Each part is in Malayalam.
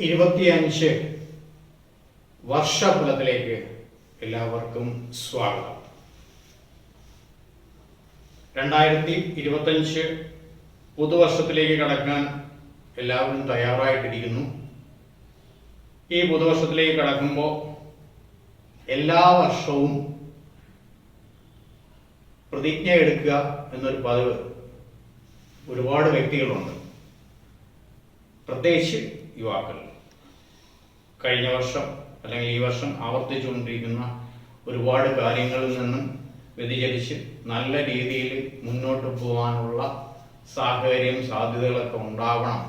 2025 വർഷഫലത്തിലേക്ക് എല്ലാവർക്കും സ്വാഗതം. 2025 പുതുവർഷത്തിലേക്ക് കടക്കാൻ എല്ലാവരും തയ്യാറായിട്ടിരിക്കുന്നു. ഈ പുതുവർഷത്തിലേക്ക് കടക്കുമ്പോൾ എല്ലാ വർഷവും പ്രതിജ്ഞ എടുക്കുക എന്നൊരു പതിവ് ഒരുപാട് വ്യക്തികളുണ്ട്, പ്രത്യേകിച്ച് യുവാക്കൾ. കഴിഞ്ഞ വർഷം അല്ലെങ്കിൽ ഈ വർഷം ആവർത്തിച്ചുകൊണ്ടിരിക്കുന്ന ഒരുപാട് കാര്യങ്ങളിൽ നിന്നും വ്യതിചലിച്ച് നല്ല രീതിയിൽ മുന്നോട്ട് പോകാനുള്ള സാഹചര്യം സാധ്യതകളൊക്കെ ഉണ്ടാവണം,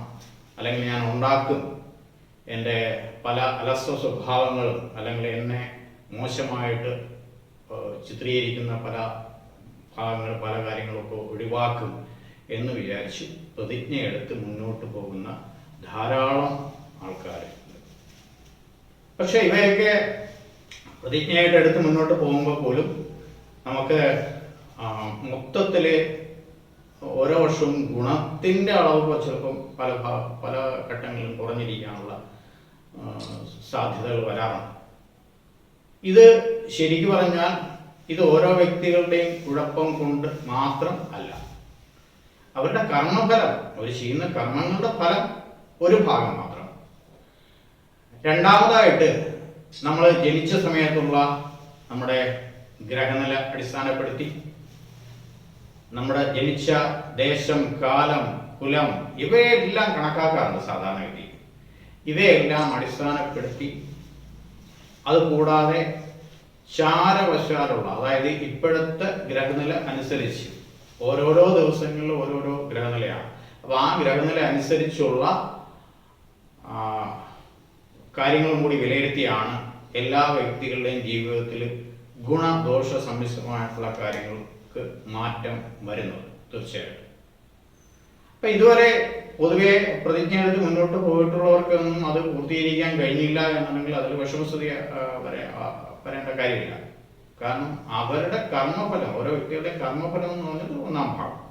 അല്ലെങ്കിൽ ഞാൻ ഉണ്ടാക്കും. എൻ്റെ പല അലസ്വ സ്വഭാവങ്ങളും അല്ലെങ്കിൽ എന്നെ മോശമായിട്ട് ചിത്രീകരിക്കുന്ന പല ഭാഗങ്ങൾ, പല കാര്യങ്ങളൊക്കെ ഒഴിവാക്കും എന്ന് വിചാരിച്ച് പ്രതിജ്ഞയെടുത്ത് മുന്നോട്ട് പോകുന്ന ധാരാളം ആൾക്കാരുണ്ട്. പക്ഷെ ഇവയൊക്കെ പ്രതിജ്ഞയായിട്ട് എടുത്ത് മുന്നോട്ട് പോകുമ്പോൾ പോലും നമുക്ക് മൊത്തത്തിൽ ഓരോ വർഷവും ഗുണത്തിൻ്റെ അളവ് ചിലപ്പം പല ഘട്ടങ്ങളിലും കുറഞ്ഞിരിക്കാനുള്ള സാധ്യതകൾ വരാറുണ്ട്. ഇത് ശരിക്കും പറഞ്ഞാൽ ഇത് ഓരോ വ്യക്തികളുടെയും കുഴപ്പം കൊണ്ട് മാത്രം അല്ല, അവരുടെ കർമ്മഫലം, അവർ ചെയ്യുന്ന കർമ്മങ്ങളുടെ ഫലം ഒരു ഭാഗം മാത്രം. രണ്ടാമതായിട്ട് നമ്മൾ ജനിച്ച സമയത്തുള്ള നമ്മുടെ ഗ്രഹനില അടിസ്ഥാനപ്പെടുത്തി നമ്മുടെ ജനിച്ച ദേശം, കാലം, കുലം ഇവയെല്ലാം കണക്കാക്കാറുണ്ട് സാധാരണഗതി. ഇവയെല്ലാം അടിസ്ഥാനപ്പെടുത്തി അതുകൂടാതെ ചാരവശാലുള്ള, അതായത് ഇപ്പോഴത്തെ ഗ്രഹനില അനുസരിച്ച് ഓരോരോ ദിവസങ്ങളിലും ഓരോരോ ഗ്രഹനിലയാണ്. അപ്പോൾ ആ ഗ്രഹനില അനുസരിച്ചുള്ള കാര്യങ്ങളും കൂടി വിലയിരുത്തിയാണ് എല്ലാ വ്യക്തികളുടെയും ജീവിതത്തിൽ ഗുണദോഷ സമ്മിശ്രമായിട്ടുള്ള കാര്യങ്ങൾക്ക് മാറ്റം വരുന്നത്. തീർച്ചയായിട്ടും അപ്പം ഇതുവരെ പൊതുവെ പ്രതിജ്ഞ എടുത്ത് മുന്നോട്ട് പോയിട്ടുള്ളവർക്കൊന്നും അത് പൂർത്തീകരിക്കാൻ കഴിഞ്ഞില്ല എന്നുണ്ടെങ്കിൽ അതിൽ വിഷമസ്ഥിതി വരേണ്ട കാര്യമില്ല. കാരണം അവരുടെ കർമ്മഫലം, ഓരോ വ്യക്തികളുടെ കർമ്മഫലം എന്ന് പറഞ്ഞത് ഒന്നാം ഭാഗം.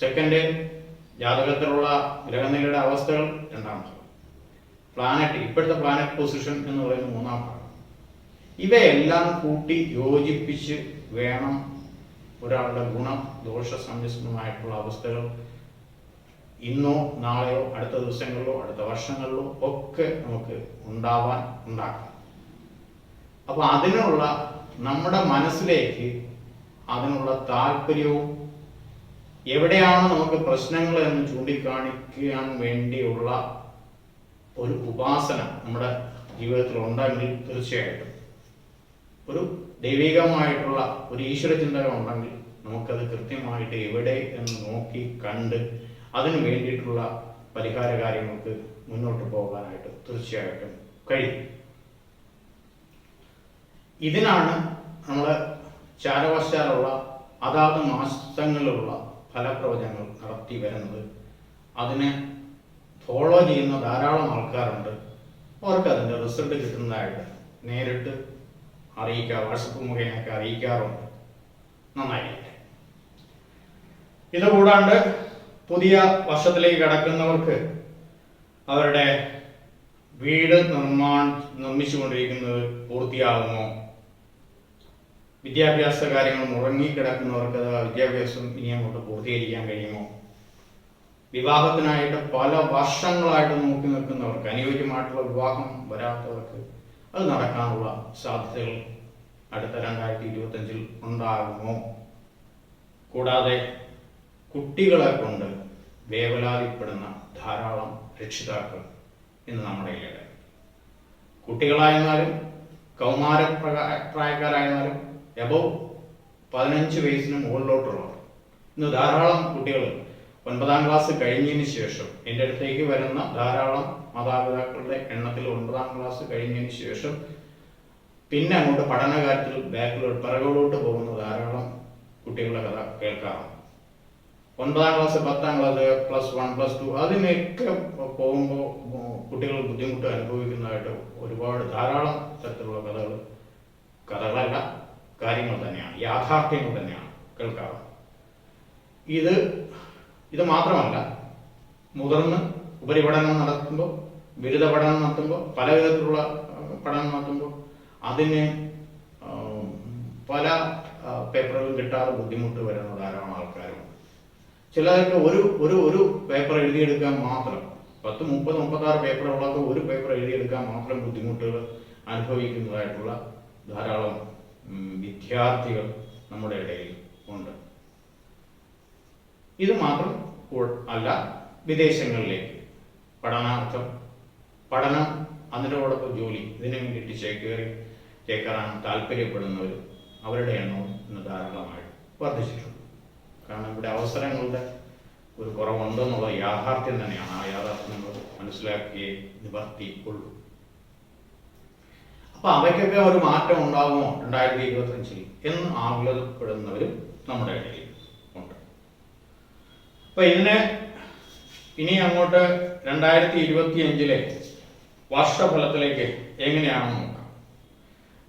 സെക്കൻഡ്, ജാതകത്തിലുള്ള ഗ്രഹനിലയുടെ അവസ്ഥകൾ രണ്ടാം ഭാഗം. പ്ലാനറ്റ്, ഇപ്പോഴത്തെ പ്ലാനറ്റ് പൊസിഷൻ എന്ന് പറയുന്നത് മൂന്നാം ഭാഗം. ഇവയെല്ലാം കൂട്ടി യോജിപ്പിച്ച് വേണം ഒരാളുടെ ഗുണദോഷ സമ്മിശ്രമായിട്ടുള്ള അവസ്ഥകൾ ഇന്നോ നാളെയോ അടുത്ത ദിവസങ്ങളിലോ അടുത്ത വർഷങ്ങളിലോ ഒക്കെ നമുക്ക് ഉണ്ടാക്കാം. അപ്പൊ അതിനുള്ള നമ്മുടെ മനസ്സിലേക്ക് അതിനുള്ള താല്പര്യവും എവിടെയാണ് നമുക്ക് പ്രശ്നങ്ങൾ എന്ന് ചൂണ്ടിക്കാണിക്കാൻ വേണ്ടിയുള്ള ഒരു ഉപാസന നമ്മുടെ ജീവിതത്തിൽ ഉണ്ടെങ്കിൽ തീർച്ചയായിട്ടും ഒരു ദൈവികമായിട്ടുള്ള ഒരു ഈശ്വര ചിന്തകം ഉണ്ടെങ്കിൽ നമുക്കത് കൃത്യമായിട്ട് എവിടെ എന്ന് നോക്കി കണ്ട് അതിനു വേണ്ടിയിട്ടുള്ള പരിഹാര കാര്യങ്ങൾക്ക് മുന്നോട്ട് പോകാനായിട്ട് തീർച്ചയായിട്ടും കഴിയും. ഇതിനാണ് നമ്മൾ ചാരവശാലുള്ള അതാത് മാസങ്ങളിലുള്ള ഫലപ്രവചനങ്ങൾ നടത്തി വരുന്നത്. അതിനെ ഫോളോ ചെയ്യുന്ന ധാരാളം ആൾക്കാരുണ്ട്. അവർക്ക് അതിൻ്റെ റിസൾട്ട് കിട്ടുന്നതായിട്ട് നേരിട്ട് അറിയിക്കാം, വാട്സപ്പ് മുഖേനയൊക്കെ അറിയിക്കാറുണ്ട്. നന്നായിരിക്കട്ടെ. ഇതുകൂടാണ്ട് പുതിയ വർഷത്തിലേക്ക് കടക്കുന്നവർക്ക് അവരുടെ വീട് നിർമ്മിച്ചുകൊണ്ടിരിക്കുന്നത് പൂർത്തിയാകുമോ, വിദ്യാഭ്യാസ കാര്യങ്ങൾ മുടങ്ങിക്കിടക്കുന്നവർക്ക് വിദ്യാഭ്യാസം ഇനി അങ്ങോട്ട് പൂർത്തീകരിക്കാൻ കഴിയുമോ, വിവാഹത്തിനായിട്ട് പല വർഷങ്ങളായിട്ട് നോക്കി നിൽക്കുന്നവർക്ക്, അനുയോജ്യമായിട്ടുള്ള വിവാഹം വരാത്തവർക്ക് അത് നടക്കാനുള്ള സാധ്യതകൾ അടുത്ത 2025 ഉണ്ടാകുമോ, കൂടാതെ കുട്ടികളെ കൊണ്ട് വേവലാതിപ്പെടുന്ന ധാരാളം രക്ഷിതാക്കൾ ഇന്ന് നമ്മുടെ ഇടയിൽ, കുട്ടികളായിരുന്നാലും കൗമാര പ്രായക്കാരായിരുന്നാലും എബവ് 15 വയസ്സിന് മുകളിലോട്ടുള്ളവർ, ഇന്ന് ധാരാളം കുട്ടികൾ 9ാം ക്ലാസ് കഴിഞ്ഞതിന് ശേഷം എൻ്റെ അടുത്തേക്ക് വരുന്ന ധാരാളം മാതാപിതാക്കളുടെ എണ്ണത്തിൽ 9ാം ക്ലാസ് കഴിഞ്ഞതിന് ശേഷം പിന്നെ അങ്ങോട്ട് പഠനകാര്യത്തിൽ പിറകോട്ട് പോകുന്ന ധാരാളം കുട്ടികളുടെ കഥ കേൾക്കാറുണ്ട്. 9ാം ക്ലാസ്, 10ാം ക്ലാസ്, +1, +2 അതിനൊക്കെ പോകുമ്പോൾ കുട്ടികൾ ബുദ്ധിമുട്ട് അനുഭവിക്കുന്നതായിട്ട് ഒരുപാട് ധാരാളം തരത്തിലുള്ള കഥകളല്ല, കാര്യങ്ങൾ തന്നെയാണ്, യാഥാർത്ഥ്യങ്ങൾ തന്നെയാണ് കേൾക്കാറുള്ളത്. ഇത് മാത്രമല്ല, മുതിർന്ന് ഉപരിപഠനം നടത്തുമ്പോൾ ബിരുദ പഠനം നടത്തുമ്പോൾ, പല വിധത്തിലുള്ള പഠനം നടത്തുമ്പോൾ അതിന് പല പേപ്പറുകളും കിട്ടാതെ ബുദ്ധിമുട്ട് വരുന്ന ധാരാളം ആൾക്കാരുണ്ട്. ചിലർക്ക് ഒരു പേപ്പർ എഴുതിയെടുക്കാൻ മാത്രം 10, 30, 36 പേപ്പറുകളൊക്കെ ഒരു പേപ്പർ എഴുതിയെടുക്കാൻ മാത്രം ബുദ്ധിമുട്ടുകൾ അനുഭവിക്കുന്നതായിട്ടുള്ള ധാരാളം വിദ്യാർത്ഥികൾ നമ്മുടെ ഇടയിൽ ഉണ്ട്. ഇത് മാത്രം അല്ല, വിദേശങ്ങളിലേക്ക് പഠനാർത്ഥം, പഠനം അതിനോടൊപ്പം ജോലി, ഇതിനു വേണ്ടിയിട്ട് ചേക്കേറാൻ താല്പര്യപ്പെടുന്നവർ, അവരുടെ എണ്ണവും ഇന്ന് ധാരാളമായിട്ട് വർദ്ധിച്ചിട്ടുണ്ട്. കാരണം ഇവിടെ അവസരങ്ങളുടെ ഒരു കുറവുണ്ടെന്നുള്ള യാഥാർത്ഥ്യം തന്നെയാണ്. ആ യാഥാർത്ഥ്യം നമ്മൾ മനസ്സിലാക്കിയേ നിവർത്തിയുള്ളൂ. അപ്പൊ അവയ്ക്കൊക്കെ ഒരു മാറ്റം ഉണ്ടാകുമോ 2025 എന്ന് ആകുലപ്പെടുന്നവരും നമ്മുടെ ഇടയിൽ ഉണ്ട്. അപ്പൊ ഇനി അങ്ങോട്ട് 2025 വർഷഫലത്തിലേക്ക് എങ്ങനെയാണെന്ന് നോക്കാം.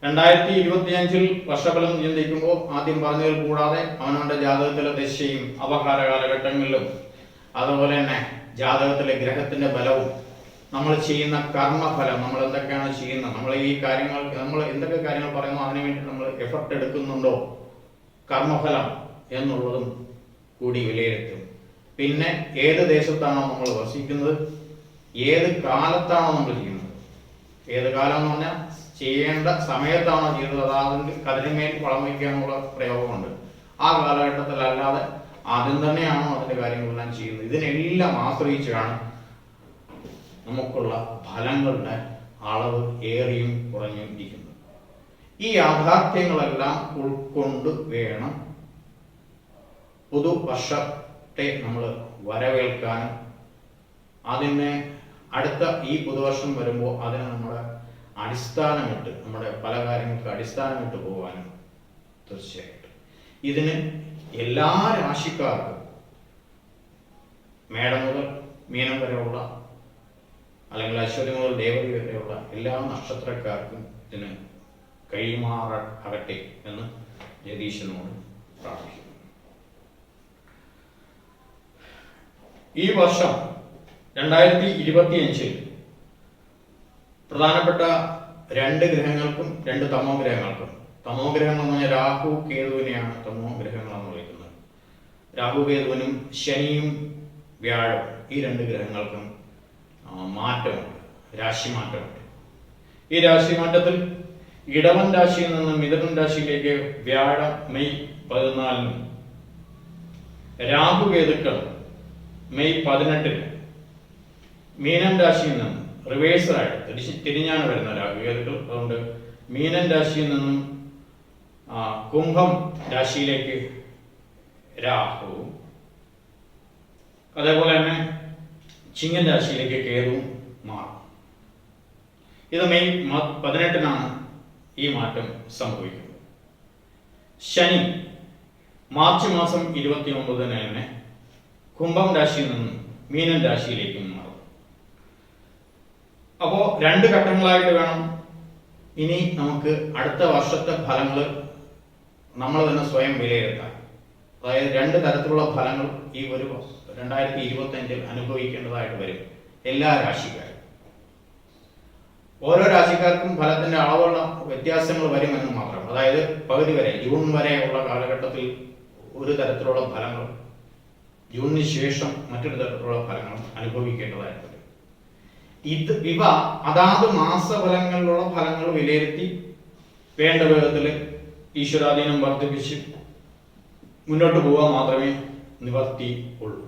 2025 വർഷഫലം ചിന്തിക്കുമ്പോൾ ആദ്യം പറഞ്ഞതിൽ കൂടാതെ അവനവന്റെ ജാതകത്തിലെ ദശയും അപഹാര കാലഘട്ടങ്ങളിലും അതുപോലെ തന്നെ ജാതകത്തിലെ ഗ്രഹത്തിന്റെ ബലവും നമ്മൾ ചെയ്യുന്ന കർമ്മഫലം, നമ്മൾ എന്തൊക്കെയാണ് ചെയ്യുന്നത്, നമ്മൾ ഈ കാര്യങ്ങൾ, നമ്മൾ എന്തൊക്കെ കാര്യങ്ങൾ പറയുന്നു അതിനു വേണ്ടി നമ്മൾ എഫർട്ട് എടുക്കുന്നുണ്ടോ, കർമ്മഫലം എന്നുള്ളതും കൂടി വിലയിരുത്തും. പിന്നെ ഏത് ദേശത്താണോ നമ്മൾ വസിക്കുന്നത്, ഏത് കാലത്താണോ നമ്മൾ ചെയ്യുന്നത്, ഏത് കാലം എന്ന് പറഞ്ഞാൽ ചെയ്യേണ്ട സമയത്താണോ ചെയ്യുന്നത്, അതാണെങ്കിൽ അതിനുമേൽ വളം വയ്ക്കാനുള്ള പ്രയോഗമുണ്ട്. ആ കാലഘട്ടത്തിലല്ലാതെ ആദ്യം തന്നെയാണോ അതിന്റെ കാര്യങ്ങളെല്ലാം ചെയ്യുന്നത്, ഇതിനെല്ലാം ആശ്രയിച്ചാണ് നമുക്കുള്ള ഫലങ്ങളുടെ അളവ് ഏറിയും കുറഞ്ഞും ഇരിക്കുന്നത്. ഈ യാഥാർത്ഥ്യങ്ങളെല്ലാം ഉൾക്കൊണ്ട് വേണം പുതുവർഷത്തെ നമ്മൾ വരവേൽക്കാനും അതിനെ അടുത്ത ഈ പുതുവർഷം വരുമ്പോൾ അതിനെ നമ്മുടെ അടിസ്ഥാനമിട്ട്, നമ്മുടെ പല കാര്യങ്ങൾക്ക് അടിസ്ഥാനമിട്ട് പോകാനും തീർച്ചയായിട്ടും ഇതിന് എല്ലാ രാശിക്കാർക്കും, മേടം മുതൽ മീനം വരെയുള്ള അല്ലെങ്കിൽ അശ്വതി മുതൽ ദേവതി വരെയുള്ള എല്ലാ നക്ഷത്രക്കാർക്കും ഇതിന് കൈമാറട്ടെ എന്ന് ജഗദീശനോട് പ്രാർത്ഥിക്കുന്നു. ഈ വർഷം 2025 പ്രധാനപ്പെട്ട 2 ഗ്രഹങ്ങൾക്കും 2 തമോ ഗ്രഹങ്ങൾക്കും, തമോ ഗ്രഹങ്ങൾ എന്ന് പറഞ്ഞാൽ രാഹു കേതുവിനെയാണ് തമോ ഗ്രഹങ്ങൾ എന്ന് വിളിക്കുന്നത്. രാഹു കേതുവിനും ശനിയും വ്യാഴം, ഈ 2 ഗ്രഹങ്ങൾക്കും മാറ്റമുണ്ട്, രാശിമാറ്റമുണ്ട്. ഈ രാശിമാറ്റത്തിൽ ഇടവൻ രാശിയിൽ നിന്ന് മിഥുനൻ രാശിയിലേക്ക് വ്യാഴം മെയ് 14-നും രാഹുകേതുക്കൾ മെയ് 18-ന് മീനൻ രാശിയിൽ നിന്നും റിവേഴ്സറായിട്ട് തിരിഞ്ഞാണ് വരുന്ന രാഹുകേതുക്കൾ. അതുകൊണ്ട് മീനൻ രാശിയിൽ നിന്നും കുംഭം രാശിയിലേക്ക് രാഹു, അതേപോലെ തന്നെ ചിങ്ങൻ രാശിയിലേക്ക് കേതുവും മാറും. ഇത് മെയ് 18-നാണ് ഈ മാറ്റം സംഭവിക്കുന്നത്. ശനി മാർച്ച് മാസം 29-ന് തന്നെ കുംഭം രാശിയിൽ നിന്നും മീനൻ രാശിയിലേക്കും മാറും. അപ്പോ 2 ഘട്ടങ്ങളായിട്ട് വേണം ഇനി നമുക്ക് അടുത്ത വർഷത്തെ ഫലങ്ങൾ നമ്മൾ തന്നെ സ്വയം വിലയിരുത്താൻ. അതായത് 2 തരത്തിലുള്ള ഫലങ്ങൾ ഈ ഒരു 2025 അനുഭവിക്കേണ്ടതായിട്ട് വരും എല്ലാ രാശിക്കാരും. ഓരോ രാശിക്കാർക്കും ഫലത്തിന്റെ അളവുള്ള വ്യത്യാസങ്ങൾ വരുമെന്ന് മാത്രം. അതായത് പകുതി വരെ, ജൂൺ വരെ ഉള്ള കാലഘട്ടത്തിൽ ഒരു തരത്തിലുള്ള ഫലങ്ങൾ, ജൂണിന് ശേഷം മറ്റൊരു തരത്തിലുള്ള ഫലങ്ങൾ അനുഭവിക്കേണ്ടതായിട്ട് വരും. ഇവ അതാത് മാസഫലങ്ങളിലുള്ള ഫലങ്ങൾ വിലയിരുത്തി വേണ്ട വിധത്തിൽ ഈശ്വരാധീനം വർദ്ധിപ്പിച്ച് മുന്നോട്ട് പോകാൻ മാത്രമേ നിവർത്തി ഉള്ളൂ.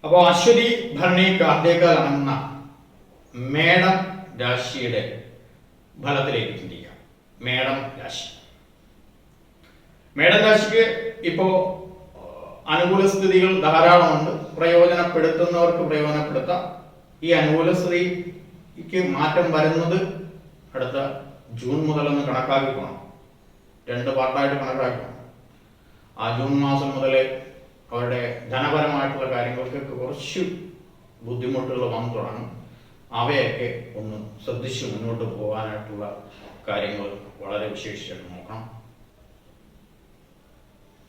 അപ്പോൾ അശ്വതി ഭരണി കാർത്തിക എന്ന മേടം രാശിയുടെ ഫലത്തിലേക്ക് ചിന്തിക്കാം. മേടം രാശിക്ക് ഇപ്പോ അനുകൂല സ്ഥിതികൾ ധാരാളമുണ്ട്. പ്രയോജനപ്പെടുത്തുന്നവർക്ക് പ്രയോജനപ്പെടുത്താം. ഈ അനുകൂല സ്ഥിതിക്ക് മാറ്റം വരുന്നത് അടുത്ത ജൂൺ മുതലൊന്ന് കണക്കാക്കി പോകണം. 2 പാർട്ടായിട്ട് കണക്കാക്കി പോകണം. ആ ജൂൺ മാസം മുതൽ അവരുടെ ധനപരമായിട്ടുള്ള കാര്യങ്ങൾക്ക് കുറച്ച് ബുദ്ധിമുട്ടുകൾ വന്നു തുടങ്ങും. അവയൊക്കെ ഒന്ന് ശ്രദ്ധിച്ച് മുന്നോട്ട് പോകാനായിട്ടുള്ള കാര്യങ്ങൾ വളരെ വിശേഷിച്ചായിട്ട് നോക്കണം.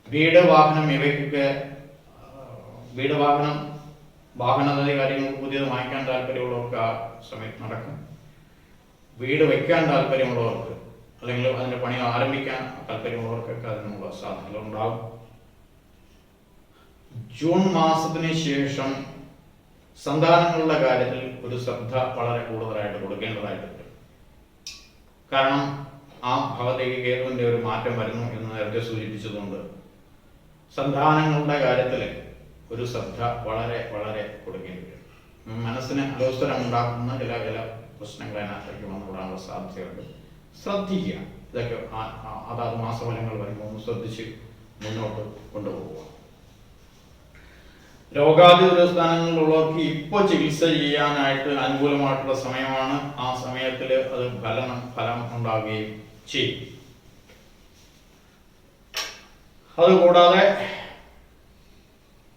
വീട് വാഹനം ഇവയ്ക്കൊക്കെ വീട് വാഹനം വാഹനാദി കാര്യങ്ങൾക്ക് പുതിയത് വാങ്ങിക്കാൻ താല്പര്യമുള്ളവർക്ക് ആ സമയത്ത് നടക്കും. വീട് വയ്ക്കാൻ താല്പര്യമുള്ളവർക്ക് അല്ലെങ്കിൽ അതിൻ്റെ പണി ആരംഭിക്കാൻ താല്പര്യമുള്ളവർക്കൊക്കെ അതിനുള്ള സാധ്യതകൾ ഉണ്ടാകും. ജൂൺ മാസത്തിന് ശേഷം സന്താനങ്ങളുടെ കാര്യത്തിൽ ഒരു ശ്രദ്ധ വളരെ കൂടുതലായിട്ട് കൊടുക്കേണ്ടതായിട്ടുണ്ട്. കാരണം ആ ഭാഗത്തേക്ക് കേതുവിൻ്റെ ഒരു മാറ്റം വരുന്നു എന്ന് നേരത്തെ സൂചിപ്പിച്ചതുകൊണ്ട് സന്താനങ്ങളുടെ കാര്യത്തിൽ ഒരു ശ്രദ്ധ വളരെ വളരെ കൊടുക്കേണ്ടി വരും. മനസ്സിന് അലോസരം ഉണ്ടാക്കുന്ന ചില പ്രശ്നങ്ങൾ അതിനകത്തേക്ക് വന്നുകൂടാനുള്ള സാധ്യതയുണ്ട്. ശ്രദ്ധിക്കുക. ഇതൊക്കെ അതാത് മാസഫലങ്ങൾ വരുമ്പോൾ ഒന്ന് ശ്രദ്ധിച്ച് മുന്നോട്ട് കൊണ്ടുപോകുക. രോഗാതിദുര സ്ഥാനങ്ങളിലുള്ളവർക്ക് ഇപ്പോൾ ചികിത്സ ചെയ്യാനായിട്ട് അനുകൂലമായിട്ടുള്ള സമയമാണ്. ആ സമയത്തിൽ അത് ഫലം ഉണ്ടാവുകയും ചെയ്യും. അതുകൂടാതെ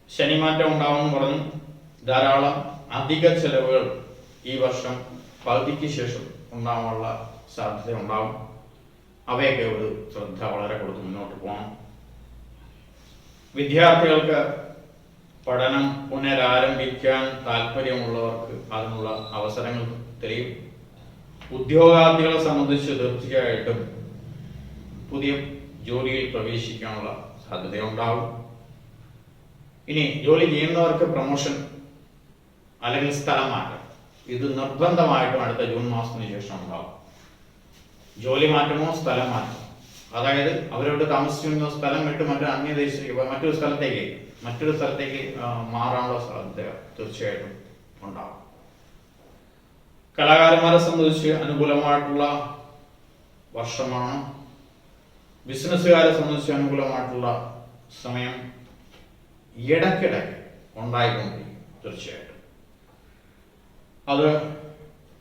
ശനിമാറ്റം ഉണ്ടാവുമെന്ന് പറഞ്ഞു. ധാരാളം അധിക ചെലവുകൾ ഈ വർഷം പകുതിക്ക് ശേഷം ഉണ്ടാവാനുള്ള സാധ്യത ഉണ്ടാവും. അവയൊക്കെ ഒരു ശ്രദ്ധ വളരെ കൊടുത്ത് മുന്നോട്ട് പോകണം. വിദ്യാർത്ഥികൾക്ക് പഠനം പുനരാരംഭിക്കാൻ താല്പര്യമുള്ളവർക്ക് അതിനുള്ള അവസരങ്ങൾ തെളിയും. ഉദ്യോഗാർത്ഥികളെ സംബന്ധിച്ച് തീർച്ചയായിട്ടും പുതിയ ജോലിയിൽ പ്രവേശിക്കാനുള്ള സാധ്യതയുണ്ടാവും. ഇനി ജോലി ചെയ്യുന്നവർക്ക് പ്രൊമോഷൻ അല്ലെങ്കിൽ സ്ഥലം മാറ്റം ഇത് നിർബന്ധമായിട്ടും അടുത്ത ജൂൺ മാസത്തിന് ശേഷം ഉണ്ടാവും. ജോലി മാറ്റമോ സ്ഥലം മാറ്റമോ, അതായത് അവരോട് താമസിച്ചിരുന്ന സ്ഥലം വിട്ട് മറ്റൊരു സ്ഥലത്തേക്ക് മാറാനുള്ള സാധ്യത തീർച്ചയായിട്ടും ഉണ്ടാവും. കലാകാരന്മാരെ സംബന്ധിച്ച് അനുകൂലമായിട്ടുള്ള വർഷമാണ്. ബിസിനസ്സുകാരെ സംബന്ധിച്ച് അനുകൂലമായിട്ടുള്ള സമയം ഇടയ്ക്കിടയ്ക്ക് ഉണ്ടായിക്കൊണ്ടിരിക്കും തീർച്ചയായിട്ടും.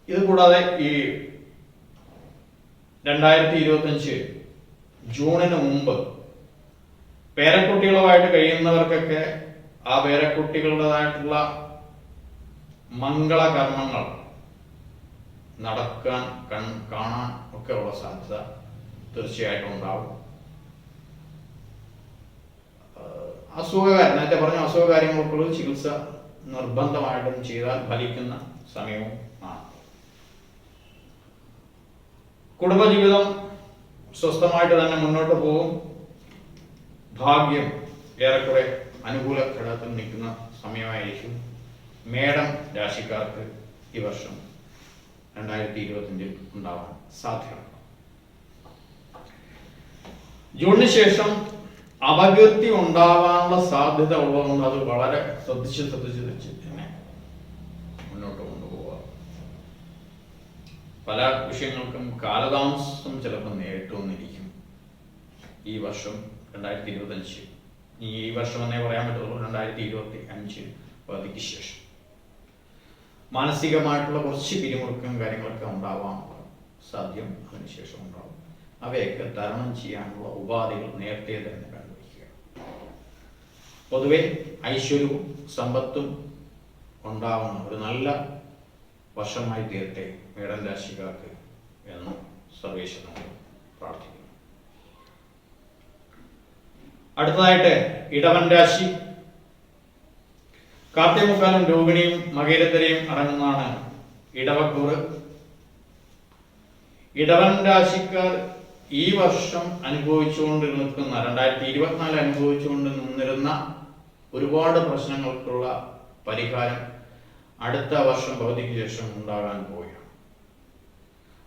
ഇത് കൂടാതെ ഈ 2025 ജൂണിന് മുമ്പ് പേരക്കുട്ടികളുമായിട്ട് കഴിയുന്നവർക്കൊക്കെ ആ പേരക്കുട്ടികളുടേതായിട്ടുള്ള മംഗളകർമ്മങ്ങൾ നടക്കാൻ കാണാൻ ഒക്കെ ഉള്ള സാധ്യത തീർച്ചയായിട്ടും ഉണ്ടാവും. നേരത്തെ പറഞ്ഞ അസുഖകാര്യങ്ങൾക്കുള്ള ചികിത്സ നിർബന്ധമായിട്ടും ചെയ്താൽ ഫലിക്കുന്ന സമയവും ആണ്. കുടുംബജീവിതം സ്വസ്ഥമായിട്ട് തന്നെ മുന്നോട്ട് പോകും. ഭാഗ്യം ഏറെക്കുറെ അനുകൂല ഘടകത്തിൽ നിൽക്കുന്ന സമയമായിരിക്കും. മേടം രാശിക്കാർക്ക് ഈ വർഷം 2025 ഉണ്ടാവാൻ സാധ്യത. ജൂണിന് ശേഷം അപകീർത്തി ഉണ്ടാവാനുള്ള സാധ്യത ഉള്ളതുകൊണ്ട് അത് വളരെ ശ്രദ്ധിച്ച് തന്നെ മുന്നോട്ട് കൊണ്ടുപോവുക. പല വിഷയങ്ങൾക്കും കാലതാമസം ചിലപ്പോൾ നേരിട്ട് വന്നിരിക്കും ഈ വർഷം 2025. ഈ വർഷം എന്നേ പറയാൻ പറ്റുള്ളൂ. 2025 പകുതിക്ക് ശേഷം മാനസികമായിട്ടുള്ള കുറച്ച് പിരിമുറുക്കം കാര്യങ്ങളൊക്കെ ഉണ്ടാവാനുള്ള സാധ്യം അതിനുശേഷം ഉണ്ടാവും. അവയൊക്കെ തരണം ചെയ്യാനുള്ള ഉപാധികൾ നേരത്തെ തന്നെ കണ്ടുപിടിക്കുക. പൊതുവെ ഐശ്വര്യവും സമ്പത്തും ഉണ്ടാവുന്ന ഒരു നല്ല വർഷമായി തീരട്ടെ മേടൻ രാശിക്കാർക്ക് എന്ന് സർവേശ്വരനോട് പ്രാർത്ഥിക്കുന്നു. അടുത്തതായിട്ട് ഇടവൻ രാശി. കാർത്തികമുക്കാലും രോഹിണിയും മകരത്തിരയും അടങ്ങുന്നതാണ് ഇടവക്കൂറ്. ഇടവൻ രാശിക്കാർ ഈ വർഷം അനുഭവിച്ചുകൊണ്ട് നിൽക്കുന്ന 2024 അനുഭവിച്ചുകൊണ്ട് നിന്നിരുന്ന ഒരുപാട് പ്രശ്നങ്ങൾക്കുള്ള പരിഹാരം അടുത്ത വർഷം പകുതിക്ക് ശേഷം ഉണ്ടാകാൻ പോവുകയാണ്.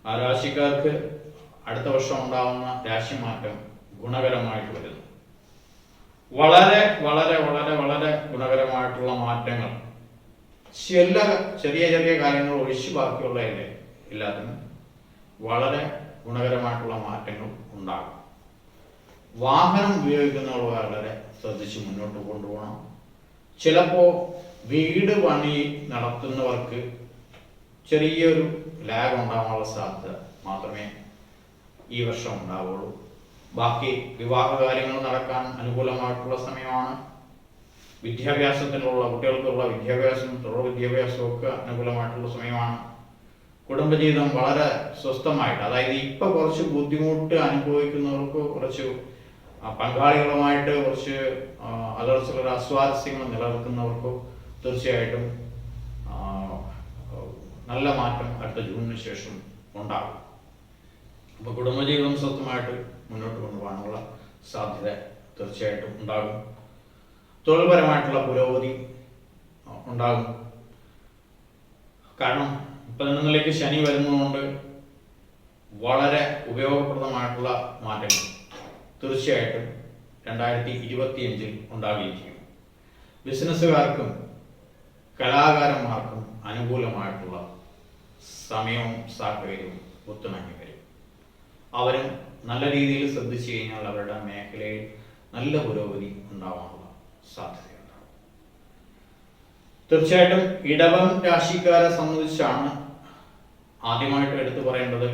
ആ രാശിക്കാർക്ക് അടുത്ത വർഷം ഉണ്ടാകുന്ന രാശിമാറ്റം ഗുണകരമായിട്ട് വരുന്നു. വളരെ വളരെ വളരെ വളരെ ഗുണകരമായിട്ടുള്ള മാറ്റങ്ങൾ. ചെറിയ ചെറിയ കാര്യങ്ങൾ ഒഴിച്ച് ബാക്കിയുള്ള എല്ലാത്തിനും വളരെ ഗുണകരമായിട്ടുള്ള മാറ്റങ്ങൾ ഉണ്ടാകും. വാഹനം ഉപയോഗിക്കുന്നവർ വളരെ ശ്രദ്ധിച്ച് മുന്നോട്ട് കൊണ്ടുപോകണം. ചിലപ്പോൾ വീട് പണി നടത്തുന്നവർക്ക് ചെറിയൊരു ലാഗ് ഉണ്ടാകാനുള്ള സാധ്യത മാത്രമേ ഈ വർഷം ഉണ്ടാവുള്ളൂ. ബാക്കി വിവാഹ കാര്യങ്ങൾ നടക്കാൻ അനുകൂലമായിട്ടുള്ള സമയമാണ്. വിദ്യാഭ്യാസത്തിനുള്ള കുട്ടികൾക്കുള്ള വിദ്യാഭ്യാസം, തുടർ വിദ്യാഭ്യാസവും ഒക്കെ അനുകൂലമായിട്ടുള്ള സമയമാണ്. കുടുംബജീവിതം വളരെ സ്വസ്ഥമായിട്ട്, അതായത് ഇപ്പൊ കുറച്ച് ബുദ്ധിമുട്ട് അനുഭവിക്കുന്നവർക്ക്, കുറച്ച് പങ്കാളികളുമായിട്ട് കുറച്ച് അലർച്ചകളുടെ അസ്വാരസ്യങ്ങൾ നിലനിൽക്കുന്നവർക്കോ തീർച്ചയായിട്ടും നല്ല മാറ്റം അടുത്ത ജൂണിന് ശേഷം ഉണ്ടാകും. അപ്പോൾ കുടുംബജീവിതം സ്വസ്ഥമായിട്ട് മുന്നോട്ട് കൊണ്ടുപോകാനുള്ള സാധ്യത തീർച്ചയായിട്ടും ഉണ്ടാകും. തൊഴിൽപരമായിട്ടുള്ള പുരോഗതി ഉണ്ടാകും. കാരണം 11ലേക്ക് ശനി വരുന്നതുകൊണ്ട് വളരെ ഉപയോഗപ്രദമായിട്ടുള്ള മാറ്റങ്ങൾ തീർച്ചയായിട്ടും 2025 ഉണ്ടാകുകയും ബിസിനസ്സുകാർക്കും കലാകാരന്മാർക്കും അനുകൂലമായിട്ടുള്ള സമയവും സാഹചര്യവും ഒത്തുണങ്ങി വരും. അവരും നല്ല രീതിയിൽ ശ്രദ്ധിച്ചു കഴിഞ്ഞാൽ അവരുടെ മേഖലയിൽ നല്ല പുരോഗതി ഉണ്ടാവാനുള്ള സാധ്യതയുണ്ടാകും. തീർച്ചയായിട്ടും ഇടവം രാശിക്കാരെ സംബന്ധിച്ചാണ് ആദ്യമായിട്ട് എടുത്തു പറയേണ്ടത്.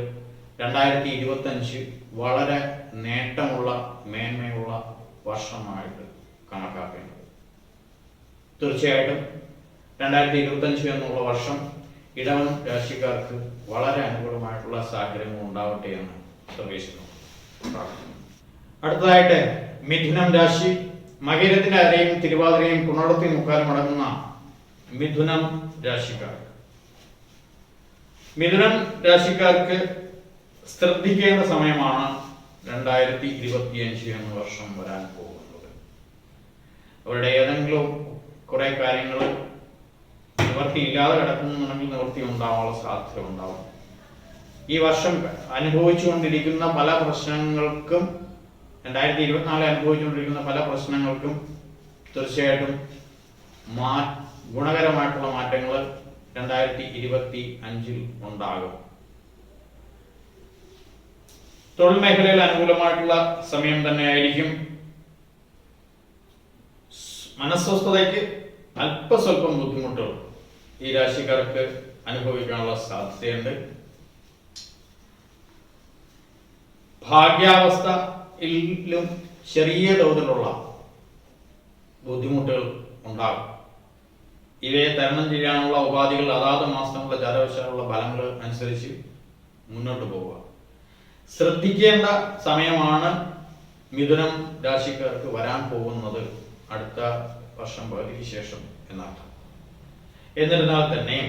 2025 വളരെ നേട്ടമുള്ള മേന്മയുള്ള വർഷമായിട്ട് കണക്കാക്കേണ്ടത്. തീർച്ചയായിട്ടും 2025 എന്നുള്ള വർഷം ഇടവൻ രാശിക്കാർക്ക് വളരെ അനുകൂലമായിട്ടുള്ള സാഹചര്യങ്ങൾ ഉണ്ടാവട്ടെ എന്ന് സർവേശ്വരൻ പ്രാർത്ഥിക്കുന്നു. അടുത്തതായിട്ട് മിഥുനം രാശി. മകരത്തിന്റെ അരയും തിരുവാതിരയും പുണർത്തി മുക്കാലും അടങ്ങുന്ന മിഥുനം രാശിക്കാർ. മിഥുനം രാശിക്കാർക്ക് ശ്രദ്ധിക്കേണ്ട സമയമാണ് 2025 എന്ന വർഷം വരാൻ പോകുന്നത്. അവരുടെ ഏതെങ്കിലും കുറെ കാര്യങ്ങൾ നിവൃത്തിയില്ലാതെ കിടക്കുന്നുണ്ടെങ്കിൽ നിവൃത്തി ഉണ്ടാവാനുള്ള സാധ്യത ഉണ്ടാവും. ഈ വർഷം അനുഭവിച്ചുകൊണ്ടിരിക്കുന്ന പല പ്രശ്നങ്ങൾക്കും 2024 അനുഭവിച്ചുകൊണ്ടിരിക്കുന്ന പല പ്രശ്നങ്ങൾക്കും തീർച്ചയായിട്ടും ഗുണകരമായിട്ടുള്ള മാറ്റങ്ങൾ 2025 ഉണ്ടാകും. തൊഴിൽ മേഖലയിൽ അനുകൂലമായിട്ടുള്ള സമയം തന്നെയായിരിക്കും. മനസ്വസ്ഥതയ്ക്ക് അല്പസ്വല്പം ബുദ്ധിമുട്ടുകൾ ഈ രാശിക്കാർക്ക് അനുഭവിക്കാനുള്ള സാധ്യതയുണ്ട്. ഭാഗ്യാവസ്ഥയിലും ചെറിയ തോതിലുള്ള ബുദ്ധിമുട്ടുകൾ ഉണ്ടാകും. ഇവയെ തരണം ചെയ്യാനുള്ള ഉപാധികൾ അതാത് മാസങ്ങളുടെ ജാതകവശാലുള്ള ഫലങ്ങൾ അനുസരിച്ച് മുന്നോട്ട് പോവുക. ശ്രദ്ധിക്കേണ്ട സമയമാണ് മിഥുനം രാശിക്കാർക്ക് വരാൻ പോകുന്നത് അടുത്ത വർഷം പകുതിക്ക് ശേഷം എന്നർത്ഥം. എന്നിരുന്നാൽ തന്നെ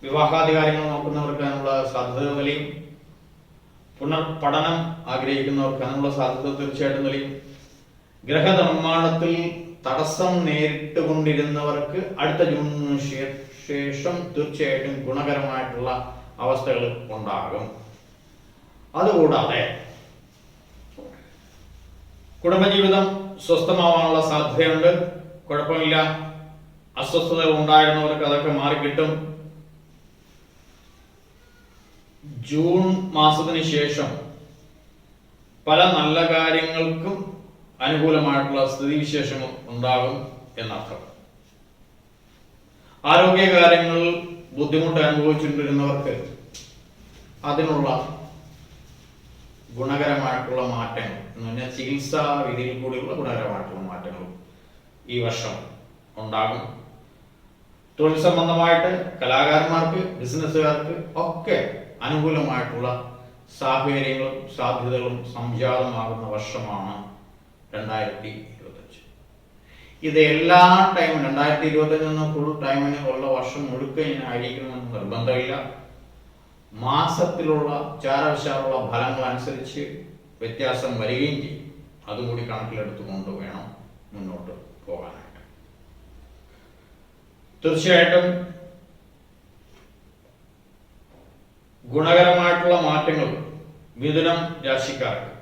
വിവാഹാധികാരങ്ങൾ നോക്കുന്നവർക്ക് അതിനുള്ള സാധ്യത നിലയും പുനർപഠനം ആഗ്രഹിക്കുന്നവർക്ക് അതിനുള്ള സാധ്യത തീർച്ചയായിട്ടും നിലയും ഗ്രഹനിർമ്മാണത്തിൽ തടസ്സം നേരിട്ടുകൊണ്ടിരുന്നവർക്ക് അടുത്ത ജൂണിന് ശേഷം തീർച്ചയായിട്ടും ഗുണകരമായിട്ടുള്ള അവസ്ഥകൾ ഉണ്ടാകും. അതുകൂടാതെ കുടുംബജീവിതം സ്വസ്ഥമാവാനുള്ള സാധ്യതയുണ്ട്. കുഴപ്പമില്ല. അസ്വസ്ഥതകൾ ഉണ്ടായിരുന്നവർക്ക് അതൊക്കെ മാറിക്കിട്ടും. ജൂൺ മാസത്തിന് ശേഷം പല നല്ല കാര്യങ്ങൾക്കും അനുകൂലമായിട്ടുള്ള സ്ഥിതിവിശേഷങ്ങൾ ഉണ്ടാകും എന്നർത്ഥം. ആരോഗ്യകാര്യങ്ങളിൽ ബുദ്ധിമുട്ട് അനുഭവിച്ചുകൊണ്ടിരുന്നവർക്ക് അതിനുള്ള ഗുണകരമായിട്ടുള്ള മാറ്റങ്ങൾ എന്ന് പറഞ്ഞാൽ ചികിത്സാ വിധിയിൽ കൂടിയുള്ള ഗുണകരമായിട്ടുള്ള മാറ്റങ്ങൾ ഈ വർഷം ഉണ്ടാകും. തൊഴിൽ സംബന്ധമായിട്ട് കലാകാരന്മാർക്ക് ബിസിനസ്സുകാർക്ക് ഒക്കെ അനുകൂലമായിട്ടുള്ള സാഹചര്യങ്ങളും സാധ്യതകളും സംജാതമാകുന്ന വർഷമാണ് 2025. ഇത് എല്ലാ ടൈമും 2025 ഫുൾ ടൈമിന് ഉള്ള വർഷം മുഴുക്കനായിരിക്കണമെന്ന് നിർബന്ധമില്ല. മാസത്തിലുള്ള ചാരവശാലുള്ള ഫലങ്ങൾ അനുസരിച്ച് വ്യത്യാസം വരികയും ചെയ്യും. അതുകൂടി കണക്കിലെടുത്തുകൊണ്ട് വേണം മുന്നോട്ട് പോകാനായിട്ട്. തീർച്ചയായിട്ടും ഗുണകരമായിട്ടുള്ള മാറ്റങ്ങൾ മിഥുനം രാശിക്കാർക്ക്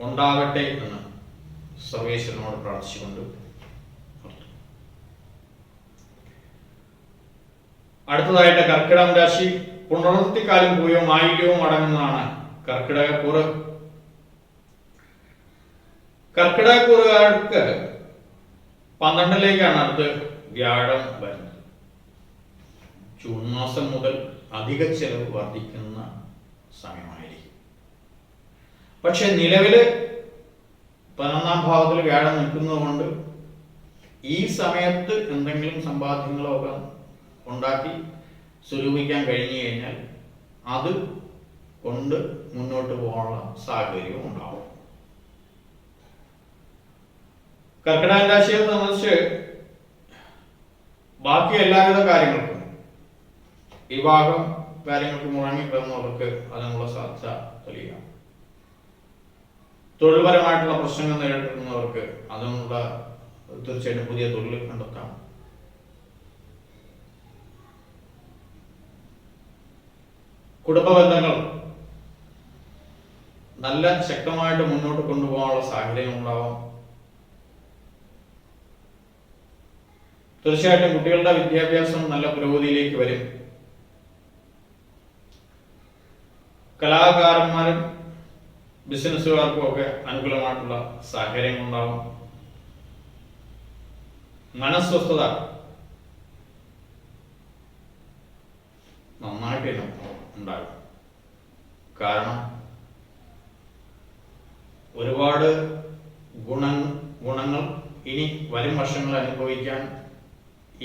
ഉണ്ടാകട്ടെ എന്ന് സർവേശ്വരനോട് പ്രാർത്ഥിച്ചുകൊണ്ട് അടുത്തതായിട്ട് കർക്കിടകം രാശി. പുണർത്തിക്കാലും പൂയവും ആയില്യവും അടങ്ങുന്നതാണ് കർക്കിടകക്കൂറ്. കർക്കിടകക്കൂറുകാർക്ക് 12ലേക്കാണ് അടുത്ത് വ്യാഴം വരുന്നത്. ജൂൺ മാസം മുതൽ അധിക ചെലവ് വർദ്ധിക്കുന്ന സമയമായിരിക്കും. പക്ഷെ നിലവില് 11ാം ഭാവത്തിൽ വ്യാഴം നിൽക്കുന്നത് കൊണ്ട് ഈ സമയത്ത് എന്തെങ്കിലും സമ്പാദ്യങ്ങളൊക്കെ ഉണ്ടാക്കി സ്വരൂപിക്കാൻ കഴിഞ്ഞു കഴിഞ്ഞാൽ അത് കൊണ്ട് മുന്നോട്ട് പോകാനുള്ള സാഹചര്യവും ഉണ്ടാവും. കർക്കിടക രാശിയെ സംബന്ധിച്ച് ബാക്കി എല്ലാവിധ കാര്യങ്ങൾക്കും, വിവാഹം കാര്യങ്ങൾക്ക് മുടങ്ങിക്കിടന്നവർക്ക് അതിനുള്ള സാധ്യത തെളിയാം. തൊഴിൽപരമായിട്ടുള്ള പ്രശ്നങ്ങൾ നേരിടുന്നവർക്ക് അതിനുള്ള തീർച്ചയായിട്ടും പുതിയ തൊഴിൽ കണ്ടെത്താം. കുടുംബ ബന്ധങ്ങൾ നല്ല ശക്തമായിട്ട് മുന്നോട്ട് കൊണ്ടുപോകാനുള്ള സാഹചര്യം ഉണ്ടാവാം. തീർച്ചയായിട്ടും കുട്ടികളുടെ വിദ്യാഭ്യാസം നല്ല പുരോഗതിയിലേക്ക് വരും. കലാകാരന്മാരും ബിസിനസ്സുകാർക്കും ഒക്കെ അനുകൂലമായിട്ടുള്ള സാഹചര്യങ്ങൾ ഉണ്ടാവും. മനസ്വസ്ഥത നന്നായിട്ട് ഉണ്ടാകും. കാരണം ഒരുപാട് ഗുണങ്ങൾ ഇനി വരും വർഷങ്ങൾ അനുഭവിക്കാൻ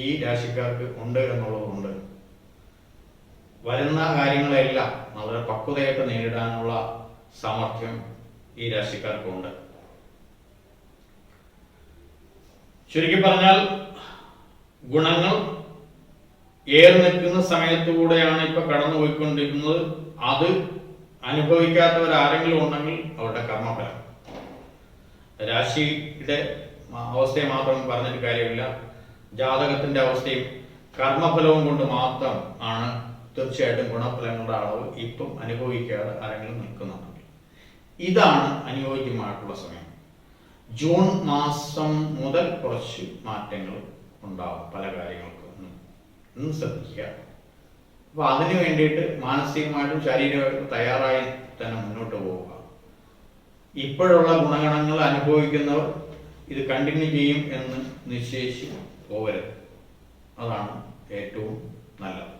ഈ രാശിക്കാർക്ക് ഉണ്ട് എന്നുള്ളതുകൊണ്ട് വരുന്ന കാര്യങ്ങളെല്ലാം വളരെ പക്വതയായിട്ട് നേരിടാനുള്ള സാമർഥ്യം ഈ രാശിക്കാർക്കുണ്ട്. ചുരുക്കി പറഞ്ഞാൽ ഗുണങ്ങൾ ഏറി നിൽക്കുന്ന സമയത്തുകൂടെയാണ് ഇപ്പൊ കടന്നുപോയിക്കൊണ്ടിരിക്കുന്നത്. അത് അനുഭവിക്കാത്തവരാരെങ്കിലും ഉണ്ടെങ്കിൽ അവരുടെ കർമ്മഫലം. രാശിയുടെ അവസ്ഥയെ മാത്രം പറഞ്ഞിട്ട് കാര്യമില്ല. ജാതകത്തിന്റെ അവസ്ഥയും കർമ്മഫലവും കൊണ്ട് മാത്രം ആണ് തീർച്ചയായിട്ടും ഗുണഫലങ്ങളുടെ അളവ് ഇപ്പം അനുഭവിക്കാതെ ആരെങ്കിലും നിൽക്കുന്നുണ്ടെങ്കിൽ ഇതാണ് അനുയോജ്യമായിട്ടുള്ള സമയം. ജൂൺ മാസം മുതൽ കുറച്ച് മാറ്റങ്ങൾ ഉണ്ടാവും പല കാര്യങ്ങൾക്കും. ഒന്ന് ശ്രദ്ധിക്കുക. അപ്പൊ അതിനു വേണ്ടിയിട്ട് മാനസികമായിട്ടും ശാരീരികമായിട്ടും തയ്യാറായി തന്നെ മുന്നോട്ട് പോവുക. ഇപ്പോഴുള്ള ഗുണഗണങ്ങൾ അനുഭവിക്കുന്നവർ ഇത് കണ്ടിന്യൂ ചെയ്യും എന്ന് നിശ്ചയിച്ച് പോകരുത്. അതാണ് ഏറ്റവും നല്ലത്.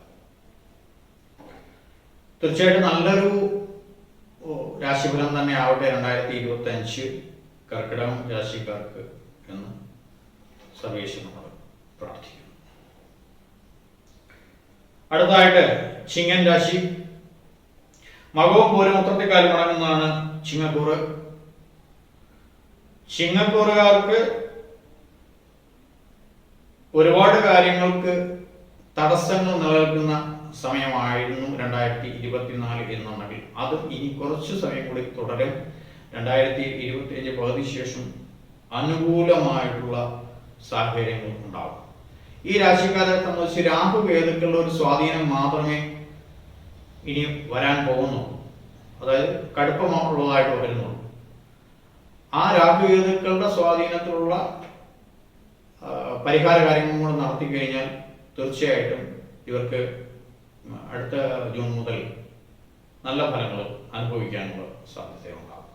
തീർച്ചയായിട്ടും നല്ലൊരു രാശിഫലം തന്നെ ആവട്ടെ 2025 കർക്കിടകം രാശിക്കാർക്ക് എന്ന് സർവേശ്വരനോട് പ്രാർത്ഥിക്കുന്നു. അടുത്തതായിട്ട് ചിങ്ങൻ രാശി. മകവും പൂരം ഉത്രത്തിക്കാലം അടങ്ങുന്നതാണ് ചിങ്ങക്കൂറ്. ചിങ്ങക്കൂറുകാർക്ക് ഒരുപാട് കാര്യങ്ങൾക്ക് തടസ്സങ്ങൾ നിലനിൽക്കുന്ന സമയമായിരുന്നു 2024 എന്നുണ്ടെങ്കിൽ അത് ഇനി കുറച്ചു സമയം കൂടി തുടരും. 2025 പകുതി ശേഷം അനുകൂലമായിട്ടുള്ള സാഹചര്യങ്ങൾ ഉണ്ടാകും. ഈ രാശിക്കാരെ സംബന്ധിച്ച് രാഹുകേതുക്കളുടെ ഒരു സ്വാധീനം മാത്രമേ ഇനി വരാൻ പോകുന്നു. അതായത് കടുപ്പമുള്ളതായിട്ട് വരുന്നുള്ളൂ. ആ രാഹുകേതുക്കളുടെ സ്വാധീനത്തിലുള്ള പരിഹാര കാര്യങ്ങൾ കൂടെ നടത്തി കഴിഞ്ഞാൽ തീർച്ചയായിട്ടും ഇവർക്ക് അടുത്ത ജൂൺ മുതൽ നല്ല ഫലങ്ങൾ അനുഭവിക്കാനുള്ള സാധ്യതയുണ്ടാകും.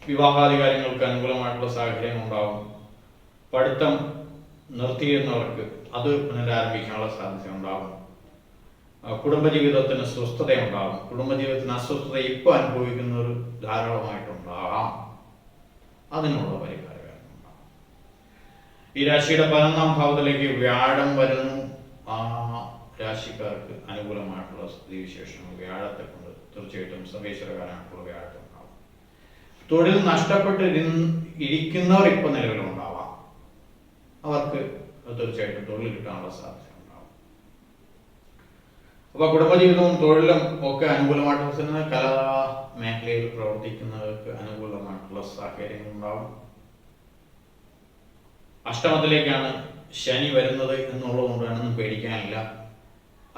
വിവാഹാദി കാര്യങ്ങൾക്ക് അനുകൂലമായിട്ടുള്ള സാഹചര്യം ഉണ്ടാകും. പഠിത്തം നിർത്തിയിരുന്നവർക്ക് അത് പുനരാരംഭിക്കാനുള്ള സാധ്യത ഉണ്ടാകും. കുടുംബജീവിതത്തിന് സ്വസ്ഥതയുണ്ടാകും. കുടുംബജീവിതത്തിന് അസ്വസ്ഥത ഇപ്പോൾ അനുഭവിക്കുന്നവർ ധാരാളമായിട്ടുണ്ടാകാം. അതിനുള്ള പരിഹാരങ്ങൾ ഉണ്ടാകും. ഈ രാശിയുടെ 11ാം ഭാവത്തിലേക്ക് വ്യാഴം വരുന്നു. ആ രാശിക്കാർക്ക് അനുകൂലമായിട്ടുള്ള സ്ഥിതിവിശേഷങ്ങൾ വ്യാഴത്തെ കൊണ്ട് തീർച്ചയായിട്ടും സർവേശ്വരകാരനായിട്ടുള്ള വ്യാഴത്തെ ഉണ്ടാകും. തൊഴിൽ നഷ്ടപ്പെട്ട് ഇരിക്കുന്നവർ ഇപ്പൊ നിലവിലുണ്ടാവാം. അവർക്ക് തീർച്ചയായിട്ടും തൊഴിൽ കിട്ടാനുള്ള സാധ്യത ഉണ്ടാവും. അപ്പൊ കുടുംബജീവിതവും തൊഴിലും ഒക്കെ അനുകൂലമായിട്ടുള്ള കലാ മേഖലയിൽ പ്രവർത്തിക്കുന്നവർക്ക് അനുകൂലമായിട്ടുള്ള സാഹചര്യങ്ങൾ ഉണ്ടാവും. അഷ്ടമത്തിലേക്കാണ് ശനി വരുന്നത് എന്നുള്ളതുകൊണ്ടൊന്നും പേടിക്കാനില്ല.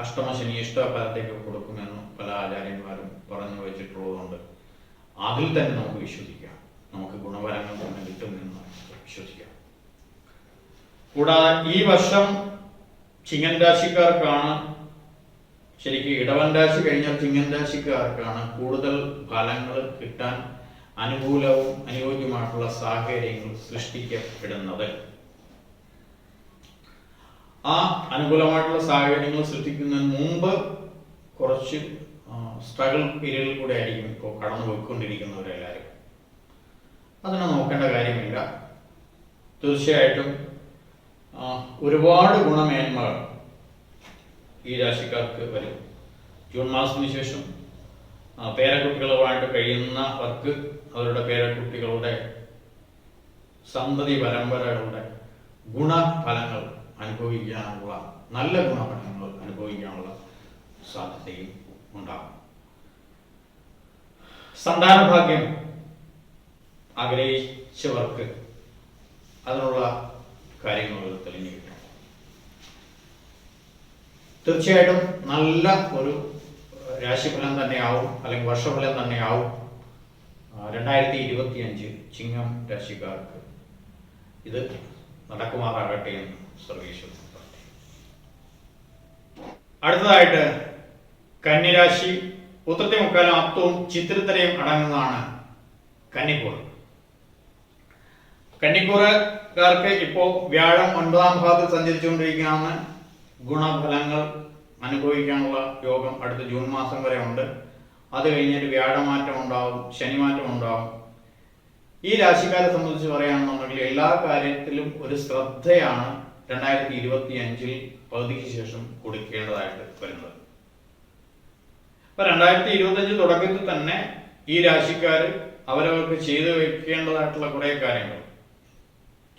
അഷ്ടമ ശനി ഇഷ്ടഫലത്തേക്ക് കൊടുക്കുമെന്ന് പല ആചാര്യന്മാരും പറഞ്ഞു വെച്ചിട്ടുള്ളതുകൊണ്ട് അതിൽ തന്നെ നമുക്ക് വിശ്വസിക്കാം. നമുക്ക് ഗുണഫലങ്ങൾ തന്നെ കിട്ടുമെന്ന് വിശ്വസിക്കാം. കൂടാതെ ഈ വർഷം ചിങ്ങൻ രാശിക്കാർക്കാണ്, ശരിക്കും ഇടവൻ രാശി കഴിഞ്ഞാൽ ചിങ്ങൻ രാശിക്കാർക്കാണ് കൂടുതൽ ഫലങ്ങൾ കിട്ടാൻ അനുകൂലവും അനുയോജ്യമായിട്ടുള്ള സാഹചര്യങ്ങൾ സൃഷ്ടിക്കപ്പെടുന്നത്. ആ അനുകൂലമായിട്ടുള്ള സാഹചര്യങ്ങൾ സൃഷ്ടിക്കുന്നതിന് മുമ്പ് കുറച്ച് സ്ട്രഗിൾ പീരീഡിൽ കൂടെ ആയിരിക്കും ഇപ്പോൾ കടന്നു പോയിക്കൊണ്ടിരിക്കുന്നവരെല്ലാവരും. അതിനെ നോക്കേണ്ട കാര്യമില്ല. തീർച്ചയായിട്ടും ഒരുപാട് ഗുണമേന്മകൾ ഈ രാശിക്കാർക്ക് വരും. ജൂൺ മാസത്തിന് ശേഷം പേരക്കുട്ടികളുമായിട്ട് കഴിയുന്നവർക്ക് അവരുടെ പേരക്കുട്ടികളുടെ സന്തതി പരമ്പരകളുടെ ഗുണഫലങ്ങൾ അനുഭവിക്കാനുള്ള, നല്ല ഗുണഫലങ്ങൾ അനുഭവിക്കാനുള്ള സാധ്യതയും ഉണ്ടാകും. സന്താനഭാഗ്യം ആഗ്രഹിച്ചവർക്ക് അതിനുള്ള കാര്യങ്ങൾ തെളിഞ്ഞു കിട്ടും. തീർച്ചയായിട്ടും നല്ല ഒരു രാശിഫലം തന്നെയാവും, അല്ലെങ്കിൽ വർഷഫലം തന്നെയാവും 2025 ചിങ്ങം രാശിക്കാർക്ക്. ഇത് നടക്കുമാറാകട്ടെ എന്ന് സർവീശ്വരൻ പറഞ്ഞു. അടുത്തതായിട്ട് കന്നിരാശി, ഉത്രത്തി മുക്കാലും അത്തവും ചിത്രത്തരയും അടങ്ങുന്നതാണ് കന്നിക്കൂർ. കന്നിക്കൂറുകാർക്ക് ഇപ്പോ വ്യാഴം 9ാം ഭാവത്തിൽ സഞ്ചരിച്ചുകൊണ്ടിരിക്കുകയാണ്. ഗുണഫലങ്ങൾ അനുഭവിക്കാനുള്ള യോഗം അടുത്ത ജൂൺ മാസം വരെ ഉണ്ട്. അത് കഴിഞ്ഞിട്ട് വ്യാഴമാറ്റം ഉണ്ടാവും, ശനിമാറ്റം ഉണ്ടാവും. ഈ രാശിക്കാരെ സംബന്ധിച്ച് പറയുകയാണെന്നുണ്ടെങ്കിൽ എല്ലാ കാര്യത്തിലും ഒരു ശ്രദ്ധയാണ് 2025 പകുതിക്ക് ശേഷം കൊടുക്കേണ്ടതായിട്ട് വരുന്നത്. അപ്പൊ 2025 തുടക്കത്തിൽ തന്നെ ഈ രാശിക്കാർ അവരവർക്ക് ചെയ്തു വെക്കേണ്ടതായിട്ടുള്ള കുറെ കാര്യങ്ങൾ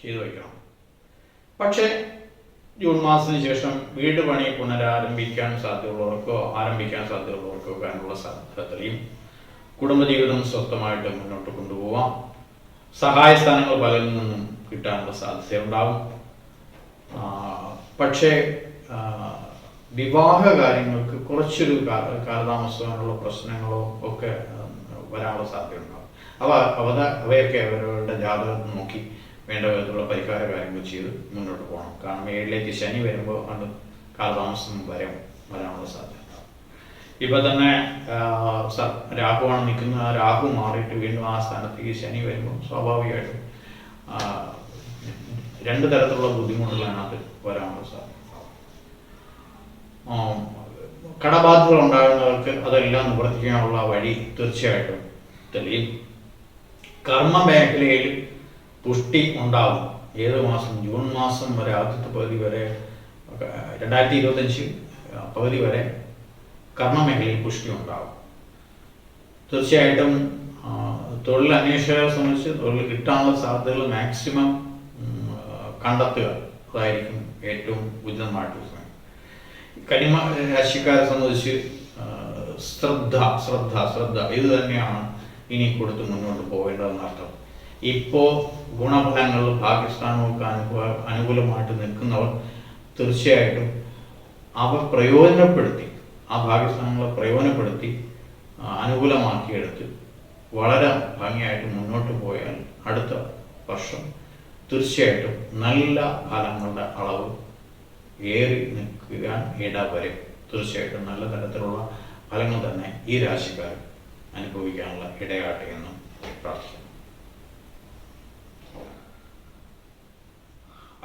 ചെയ്തു വയ്ക്കണം. പക്ഷെ ജൂൺ മാസത്തിന് ശേഷം വീട് പണി പുനരാരംഭിക്കാൻ സാധ്യതയുള്ളവർക്കോ ആരംഭിക്കാൻ സാധ്യതയുള്ളവർക്കോ അതിനുള്ള സാധ്യത തെളിയും. കുടുംബജീവിതം സ്വസ്ഥമായിട്ട് മുന്നോട്ട് കൊണ്ടുപോവാം. സഹായ സ്ഥാനങ്ങൾ പലരിൽ നിന്നും കിട്ടാനുള്ള സാധ്യതയുണ്ടാവും. പക്ഷേ വിവാഹ കാര്യങ്ങൾക്ക് കുറച്ചൊരു കാലതാമസമുള്ള പ്രശ്നങ്ങളോ ഒക്കെ വരാനുള്ള സാധ്യതയുണ്ടാവും. അവയൊക്കെ അവരവരുടെ ജാതകം നോക്കി വേണ്ട വിധത്തിലുള്ള പരിഹാര കാര്യങ്ങൾ ചെയ്ത് മുന്നോട്ട് പോകണം. കാരണം 7ലേക്ക് ശനി വരുമ്പോൾ അത് കാലതാമസം വരാനുള്ള സാധ്യത ഉണ്ടാവും. ഇപ്പൊ തന്നെ രാഹുവാണ് നിൽക്കുന്ന, ആ രാഹു മാറിയിട്ട് വീണ്ടും ആ സ്ഥാനത്തേക്ക് ശനി വരുമ്പോൾ സ്വാഭാവികമായിട്ടും 2 തരത്തിലുള്ള ബുദ്ധിമുട്ടുകളാണ് അത് വരാനുള്ള സാധ്യത. കടബാധ്യതകൾ ഉണ്ടാകുന്നവർക്ക് അതെല്ലാം നിവർത്തിക്കാനുള്ള വഴി തീർച്ചയായിട്ടും തെളിയും. കർമ്മ മേഖലയിൽ പുഷ്ടി ഉണ്ടാവും. ഏത് മാസം? ജൂൺ മാസം വരെ, ആദ്യത്തെ പകുതി വരെ, 2025 പകുതി വരെ കർമ്മമേഖലയിൽ പുഷ്ടി ഉണ്ടാവും. തീർച്ചയായിട്ടും തൊഴിൽ അന്വേഷകരെ സംബന്ധിച്ച് തൊഴിൽ കിട്ടാനുള്ള സാധ്യതകൾ മാക്സിമം കണ്ടെത്തുക, അതായിരിക്കും ഏറ്റവും ഉചിതമായിട്ടുള്ള സമയം. കന്നി രാശിക്കാരെ സംബന്ധിച്ച് ശ്രദ്ധ ഇത് തന്നെയാണ് ഇനി കൊടുത്ത് മുന്നോട്ട് പോകേണ്ടതെന്നർത്ഥം. ഇപ്പോ ഗുണഫലങ്ങൾ ഭാഗ്യസ്ഥാനമൊക്കെ അനുകൂലമായിട്ട് നിൽക്കുന്നവർ തീർച്ചയായിട്ടും അവ പ്രയോജനപ്പെടുത്തി, ആ ഭാഗ്യസ്ഥാനങ്ങളെ പ്രയോജനപ്പെടുത്തി അനുകൂലമാക്കിയെടുത്ത് വളരെ ഭംഗിയായിട്ട് മുന്നോട്ട് പോയാൽ അടുത്ത വർഷം തീർച്ചയായിട്ടും നല്ല ഫലങ്ങളുടെ അളവ് ഏറി നിൽക്കാൻ ഇടവരും. തീർച്ചയായിട്ടും നല്ല തരത്തിലുള്ള ഫലങ്ങൾ തന്നെ ഈ രാശിക്കാർ അനുഭവിക്കാനുള്ള ഇടയാട്ടെ എന്നും പ്രാർത്ഥിക്കുന്നു.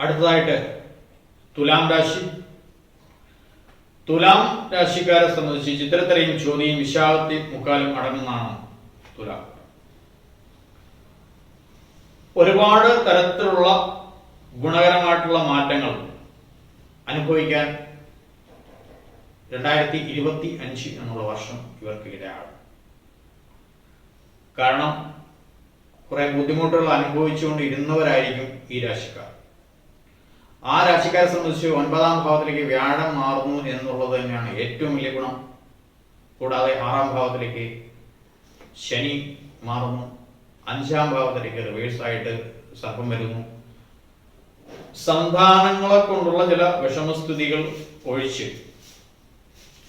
അടുത്തതായിട്ട് തുലാം രാശി. തുലാം രാശിക്കാരെ സംബന്ധിച്ച് ചിത്രത്തരയും ചോദ്യയും വിശാഖത്തി മുക്കാലും അടങ്ങുന്നതാണ് തുലാം. ഒരുപാട് തരത്തിലുള്ള ഗുണകരമായിട്ടുള്ള മാറ്റങ്ങൾ അനുഭവിക്കാൻ 2025 എന്നുള്ള വർഷം ഇവർക്ക് ഇടയാകും. കാരണം കുറെ ബുദ്ധിമുട്ടുകൾ അനുഭവിച്ചുകൊണ്ട് ഇരുന്നവരായിരിക്കും ഈ രാശിക്കാർ. ആ രാശിക്കാരെ സംബന്ധിച്ച് 9ാം ഭാവത്തിലേക്ക് വ്യാഴം മാറുന്നു എന്നുള്ളത് തന്നെയാണ് ഏറ്റവും വലിയ ഗുണം. കൂടാതെ 6ാം ഭാവത്തിലേക്ക് ശനി മാറുന്നു, 5ാം ഭാവത്തിലേക്ക് റിവേഴ്സായിട്ട് സർപ്പം വരുന്നു. സന്താനങ്ങളെ കൊണ്ടുള്ള ചില വിഷമസ്ഥിതികൾ ഒഴിച്ച്,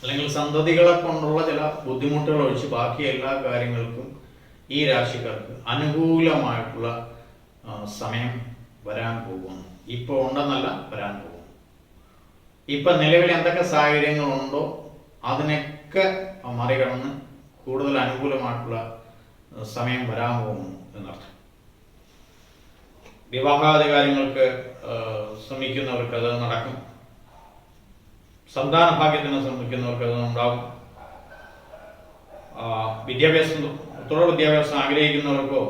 അല്ലെങ്കിൽ സന്തതികളെ കൊണ്ടുള്ള ചില ബുദ്ധിമുട്ടുകൾ ഒഴിച്ച് ബാക്കി എല്ലാ കാര്യങ്ങൾക്കും ഈ രാശിക്കാർക്ക് അനുകൂലമായിട്ടുള്ള സമയം വരാൻ പോകുന്നു. ഇപ്പോൾ ഉണ്ടെന്നല്ല, വരാൻ പോകുന്നു. ഇപ്പൊ നിലവിൽ എന്തൊക്കെ സാഹചര്യങ്ങളുണ്ടോ അതിനൊക്കെ മറികടന്ന് കൂടുതൽ അനുകൂലമായിട്ടുള്ള സമയം വരാൻ പോകുന്നു എന്നർത്ഥം. വിവാഹാധികാരങ്ങൾക്ക് ശ്രമിക്കുന്നവർക്ക് അത് നടക്കും. സന്താന ഭാഗ്യത്തിന് ശ്രമിക്കുന്നവർക്ക് അത് ഉണ്ടാകും. തുടർ വിദ്യാഭ്യാസം ആഗ്രഹിക്കുന്നവർക്കോ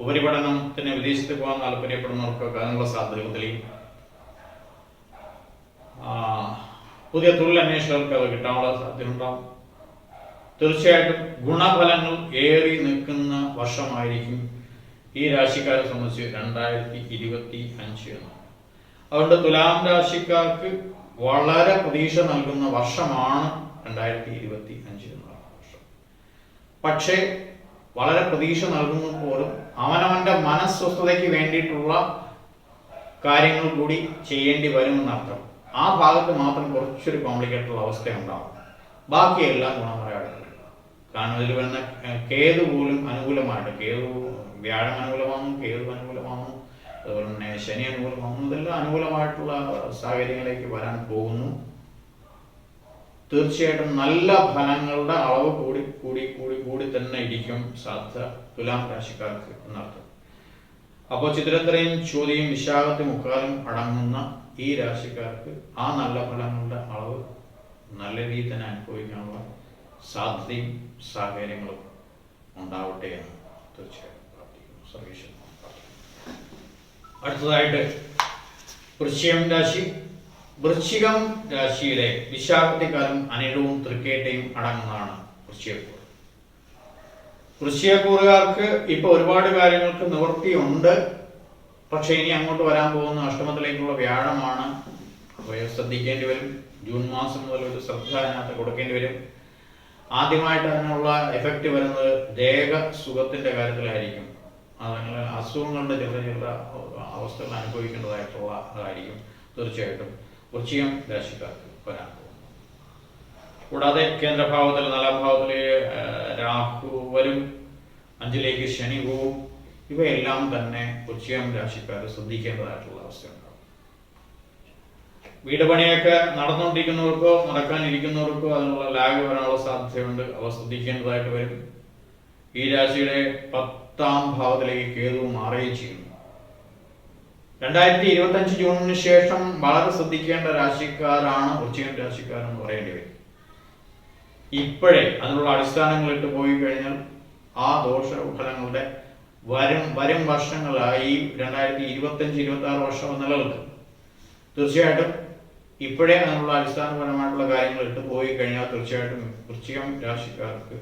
ഉപരിപഠനത്തിന് വിദേശത്ത് പോകാൻ താല്പര്യപ്പെടുന്നവർക്കൊക്കെ അതിനുള്ള സാധ്യതകൾ തെളിയും. പുതിയ തൊഴിൽ അന്വേഷകർക്ക് അത് കിട്ടാനുള്ള സാധ്യത ഉണ്ടാവും. തീർച്ചയായിട്ടും ഗുണഫലങ്ങൾ ഏറി നിൽക്കുന്ന വർഷമായിരിക്കും ഈ രാശിക്കാരെ സംബന്ധിച്ച് 2025 എന്നാണ്. അതുകൊണ്ട് തുലാം രാശിക്കാർക്ക് വളരെ പ്രതീക്ഷ നൽകുന്ന വർഷമാണ് 2025 എന്ന വർഷം. പക്ഷേ വളരെ പ്രതീക്ഷ നൽകുന്നപ്പോഴും അവനവന്റെ മനസ്വസ്ഥതയ്ക്ക് വേണ്ടിയിട്ടുള്ള കാര്യങ്ങൾ കൂടി ചെയ്യേണ്ടി വരുമെന്നർത്ഥം. ആ ഭാഗത്ത് മാത്രം കുറച്ചൊരു കോംപ്ലിക്കേറ്റഡ് അവസ്ഥ ഉണ്ടാവും. ബാക്കിയെല്ലാം ഗുണപരമായിട്ടുണ്ട്. കാരണം ഇതിൽ വരുന്ന കേതു പോലും അനുകൂലമായിട്ട്, വ്യാഴം അനുകൂലമാകുന്നു, കേതു അനുകൂലമാകുന്നു, അതുപോലെ തന്നെ ശനി അനുകൂലമാകുന്നു. ഇതെല്ലാം അനുകൂലമായിട്ടുള്ള സാഹചര്യങ്ങളിലേക്ക് വരാൻ പോകുന്നു. തീർച്ചയായിട്ടും നല്ല ഫലങ്ങളുടെ അളവ് കൂടി കൂടി കൂടി കൂടി തന്നെ ഇരിക്കും സാധ്യത തുലാം രാശിക്കാർക്ക് എന്നർത്ഥം. അപ്പോൾ ചിത്രത്രയും ചോദ്യം വിശാഖത്തി മുക്കാലും അടങ്ങുന്ന ഈ രാശിക്കാർക്ക് ആ നല്ല ഫലങ്ങളുടെ അളവ് നല്ല രീതിയിൽ തന്നെ അനുഭവിക്കാനുള്ള സാധ്യതയും സാഹചര്യങ്ങളും ഉണ്ടാവട്ടെ എന്ന് തീർച്ചയായും പ്രാർത്ഥിക്കുന്നു. സർവീശ്വരൻ. അടുത്തതായിട്ട് വൃശ്ചികം രാശി. വൃശ്ചികം രാശിയിലെ വിശാഖത്തിക്കാലം അനിഴവും തൃക്കേട്ടയും അടങ്ങുന്നതാണ് വൃശ്ചികക്കൂറ്. വൃശ്ചികക്കൂറുകാർക്ക് ഇപ്പൊ ഒരുപാട് കാര്യങ്ങൾക്ക് നിവൃത്തിയുണ്ട്. പക്ഷെ ഇനി അങ്ങോട്ട് വരാൻ പോകുന്ന അഷ്ടമത്തിലേക്കുള്ള വ്യാഴമാണ്. ശ്രദ്ധിക്കേണ്ടി വരും. ജൂൺ മാസം മുതൽ ഒരു ശ്രദ്ധ അതിനകത്ത് കൊടുക്കേണ്ടി വരും. ആദ്യമായിട്ട് അതിനുള്ള എഫക്റ്റ് വരുന്നത് ദേഹ സുഖത്തിന്റെ കാര്യത്തിലായിരിക്കും. അതങ്ങനെ അസുഖങ്ങളുടെ ചെറിയ ചെറിയ അവസ്ഥകൾ അനുഭവിക്കേണ്ടതായിട്ടുള്ളതായിരിക്കും തീർച്ചയായിട്ടും വൃശ്ചികം രാശിക്കാർക്ക് വരാൻ പോകും. കൂടാതെ കേന്ദ്രഭാവത്തിൽ 4-ാം ഭാവത്തില് രാഹു വരും, 5ലേക്ക് ശനി പോവും. ഇവയെല്ലാം തന്നെ വൃശ്ചികം രാശിക്കാർ ശ്രദ്ധിക്കേണ്ടതായിട്ടുള്ള അവസ്ഥയുണ്ടാകും. വീട് പണിയൊക്കെ നടന്നുകൊണ്ടിരിക്കുന്നവർക്കോ നടക്കാനിരിക്കുന്നവർക്കോ അതിനുള്ള ലാഗ് വരാനുള്ള സാധ്യതയുണ്ട്. അവ ശ്രദ്ധിക്കേണ്ടതായിട്ട് വരും. ഈ രാശിയുടെ 10-ാം ഭാവത്തിലേക്ക് കേതു മാറുകയും ചെയ്യുന്നു. 2025 ജൂണിന് ശേഷം വളരെ ശ്രദ്ധിക്കേണ്ട രാശിക്കാരാണ് വൃശ്ചികം രാശിക്കാരെന്ന് പറയേണ്ടി വരും. ഇപ്പോഴേ അതിനുള്ള അടിസ്ഥാനങ്ങളിട്ട് പോയി കഴിഞ്ഞാൽ ആ ദോഷഫലങ്ങളുടെ വരും വർഷങ്ങളായി 2025-26 വർഷം നിലനിൽക്കും. തീർച്ചയായിട്ടും ഇപ്പോഴേ അതിനുള്ള അടിസ്ഥാനപരമായിട്ടുള്ള കാര്യങ്ങൾ ഇട്ട് പോയി കഴിഞ്ഞാൽ തീർച്ചയായിട്ടും വൃശ്ചികം രാശിക്കാർക്ക്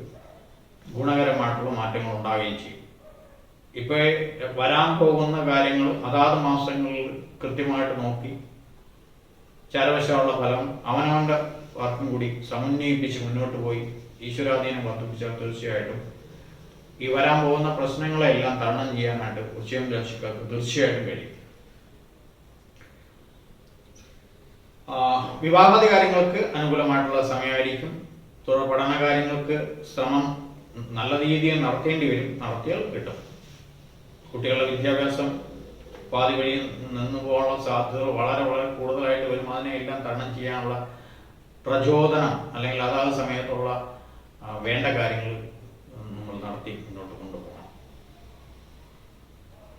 ഗുണകരമായിട്ടുള്ള മാറ്റങ്ങൾ ഉണ്ടാവുകയും ചെയ്യും. ഇപ്പൊ വരാൻ പോകുന്ന കാര്യങ്ങൾ അതാത് മാസങ്ങളിൽ കൃത്യമായിട്ട് നോക്കി ചാരവശമുള്ള ഫലം അവനവന്റെ വർക്കും കൂടി സമന്വയിപ്പിച്ച് മുന്നോട്ട് പോയി ഈശ്വരാധീനം വർദ്ധിപ്പിച്ചാൽ തീർച്ചയായിട്ടും ഈ വരാൻ പോകുന്ന പ്രശ്നങ്ങളെല്ലാം തരണം ചെയ്യാനായിട്ട് വൃശ്ചികം രാശിക്കാർക്ക് തീർച്ചയായിട്ടും കഴിയും. വിവാഹാദി കാര്യങ്ങൾക്ക് അനുകൂലമായിട്ടുള്ള സമയമായിരിക്കും. തുടർ പഠന കാര്യങ്ങൾക്ക് ശ്രമം നല്ല രീതിയിൽ നടത്തേണ്ടി വരും. നടത്തിയാൽ കിട്ടും. കുട്ടികളുടെ വിദ്യാഭ്യാസം പാതി വഴി നിന്നു പോകാനുള്ള സാധ്യതകൾ വളരെ വളരെ കൂടുതലായിട്ട് വരും. അതിനെല്ലാം തരണം ചെയ്യാനുള്ള പ്രചോദനം അല്ലെങ്കിൽ അതാത് സമയത്തുള്ള വേണ്ട കാര്യങ്ങൾ നമ്മൾ നടത്തി മുന്നോട്ട് കൊണ്ടുപോകണം.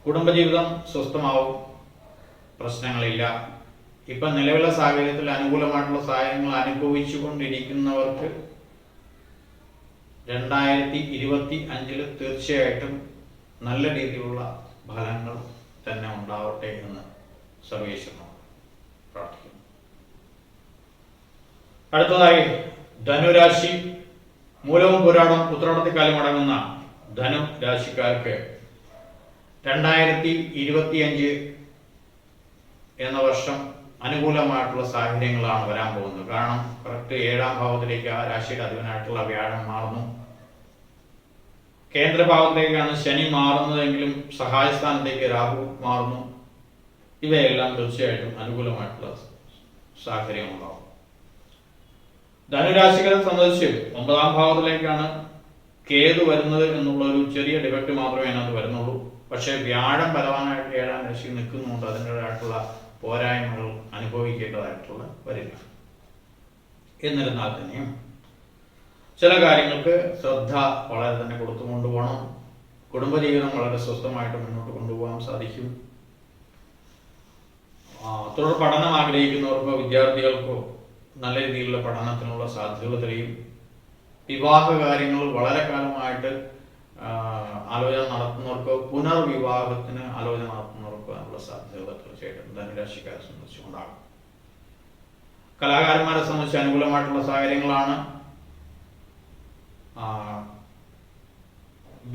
കുടുംബജീവിതം സ്വസ്ഥമാവും, പ്രശ്നങ്ങളില്ല. ഇപ്പൊ നിലവിലെ സാഹചര്യത്തിൽ അനുകൂലമായിട്ടുള്ള സാഹചര്യങ്ങൾ അനുഭവിച്ചു കൊണ്ടിരിക്കുന്നവർക്ക് 2025 തീർച്ചയായിട്ടും നല്ല രീതിയിലുള്ള ഫലങ്ങൾ തന്നെ ഉണ്ടാവട്ടെ എന്ന് സർവേശ്വരനോട് പ്രാർത്ഥിക്കുന്നു. അടുത്തതായി ധനുരാശി. മൂലവും പുരാടം ഉത്രാടത്തിക്കാലം അടങ്ങുന്ന ധനു രാശിക്കാർക്ക് 2025 എന്ന വർഷം അനുകൂലമായിട്ടുള്ള സാഹചര്യങ്ങളാണ് വരാൻ പോകുന്നത്. കാരണം കറക്റ്റ് 7-ാം ഭാവത്തിലേക്ക് ആ രാശിയുടെ അധിപനായിട്ടുള്ള വ്യാഴം മാറുന്നു. കേന്ദ്രഭാവത്തിലേക്കാണ് ശനി മാറുന്നതെങ്കിലും സഹായസ്ഥാനത്തേക്ക് രാഹു മാറുന്നു. ഇവയെല്ലാം തീർച്ചയായിട്ടും അനുകൂലമായിട്ടുള്ള സാഹചര്യം ഉണ്ടാവും. ധനുരാശികളെ സംബന്ധിച്ച് 9-ാം ഭാവത്തിലേക്കാണ് കേതു വരുന്നത് എന്നുള്ള ഒരു ചെറിയ ഡിഫക്റ്റ് മാത്രമേ അതിനകത്ത് വരുന്നുള്ളൂ. പക്ഷെ വ്യാഴം ബലവാനായിട്ട് 7-ാം രാശി നിൽക്കുന്നുണ്ട്. അതിൻ്റെതായിട്ടുള്ള പോരായ്മകൾ അനുഭവിക്കേണ്ടതായിട്ടുള്ള വരില്ല. എന്നിരുന്നാൽ തന്നെയും ചില കാര്യങ്ങൾക്ക് ശ്രദ്ധ വളരെ തന്നെ കൊടുത്തു കൊണ്ടുപോകണം. കുടുംബജീവിതം വളരെ സ്വസ്ഥമായിട്ട് മുന്നോട്ട് കൊണ്ടുപോകാൻ സാധിക്കും. തുടർ പഠനം ആഗ്രഹിക്കുന്നവർക്കോ വിദ്യാർത്ഥികൾക്കോ നല്ല രീതിയിലുള്ള പഠനത്തിനുള്ള സാധ്യതകൾ തെളിയും. വിവാഹ കാര്യങ്ങൾ വളരെ കാലമായിട്ട് ആലോചന നടത്തുന്നവർക്കോ പുനർവിവാഹത്തിന് ആലോചന നടത്തുന്നവർക്കോ അതിനുള്ള സാധ്യതകൾ തീർച്ചയായിട്ടും ധനുരാശിക്കാരെ സംബന്ധിച്ചുണ്ടാകും. കലാകാരന്മാരെ സംബന്ധിച്ച് അനുകൂലമായിട്ടുള്ള സാഹചര്യങ്ങളാണ്.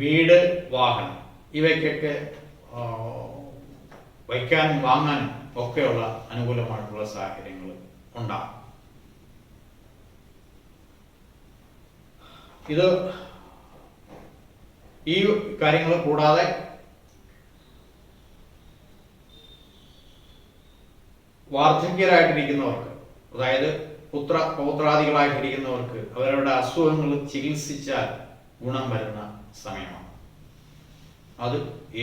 വീട്, വാഹനം ഇവയ്ക്കൊക്കെ വയ്ക്കാനും വാങ്ങാനും ഒക്കെയുള്ള അനുകൂലമായിട്ടുള്ള സാഹചര്യങ്ങൾ ഉണ്ടാകും. ഇത് ഈ കാര്യങ്ങൾ കൂടാതെ വാർദ്ധക്യരായിട്ടിരിക്കുന്നവർക്ക്, അതായത് പൗത്രാദികളായിട്ടിരിക്കുന്നവർക്ക് അവരുടെ അസുഖങ്ങൾ ചികിത്സിച്ചാൽ ഗുണം വരുന്ന സമയമാണ്. അത്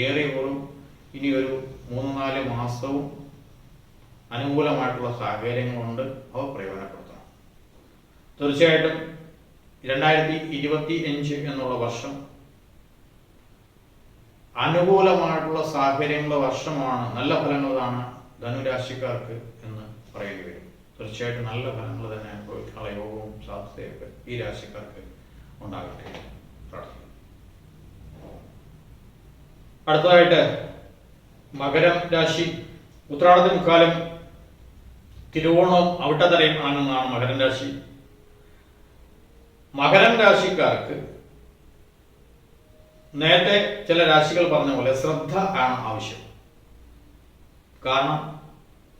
ഏറെ കുറവും ഇനി ഒരു 3-4 മാസവും അനുകൂലമായിട്ടുള്ള സാഹചര്യങ്ങളുണ്ട്. അവ പ്രയോജനപ്പെടുത്തണം. തീർച്ചയായിട്ടും 2025 എന്നുള്ള വർഷം അനുകൂലമായിട്ടുള്ള സാഹചര്യങ്ങളുടെ വർഷമാണ്. നല്ല ഫലങ്ങളാണ് ധനുരാശിക്കാർക്ക് എന്ന് പറയേണ്ടി വരും. തീർച്ചയായിട്ടും നല്ല ഫലങ്ങൾ തന്നെ അനുഭവിക്കാനുള്ള യോഗവും സാധ്യതയൊക്കെ ഈ രാശിക്കാർക്ക് ഉണ്ടാകട്ടെ പ്രാർത്ഥിക്കുന്നു. അടുത്തതായിട്ട് മകരം രാശി. ഉത്രാടത്തിന് മുക്കാലം തിരുവോണവും അവിട്ടത്തലയും ആണെന്നാണ് മകരം രാശി. മകരം രാശിക്കാർക്ക് നേരത്തെ ചില രാശികൾ പറഞ്ഞ പോലെ ശ്രദ്ധ ആണ് ആവശ്യം. കാരണം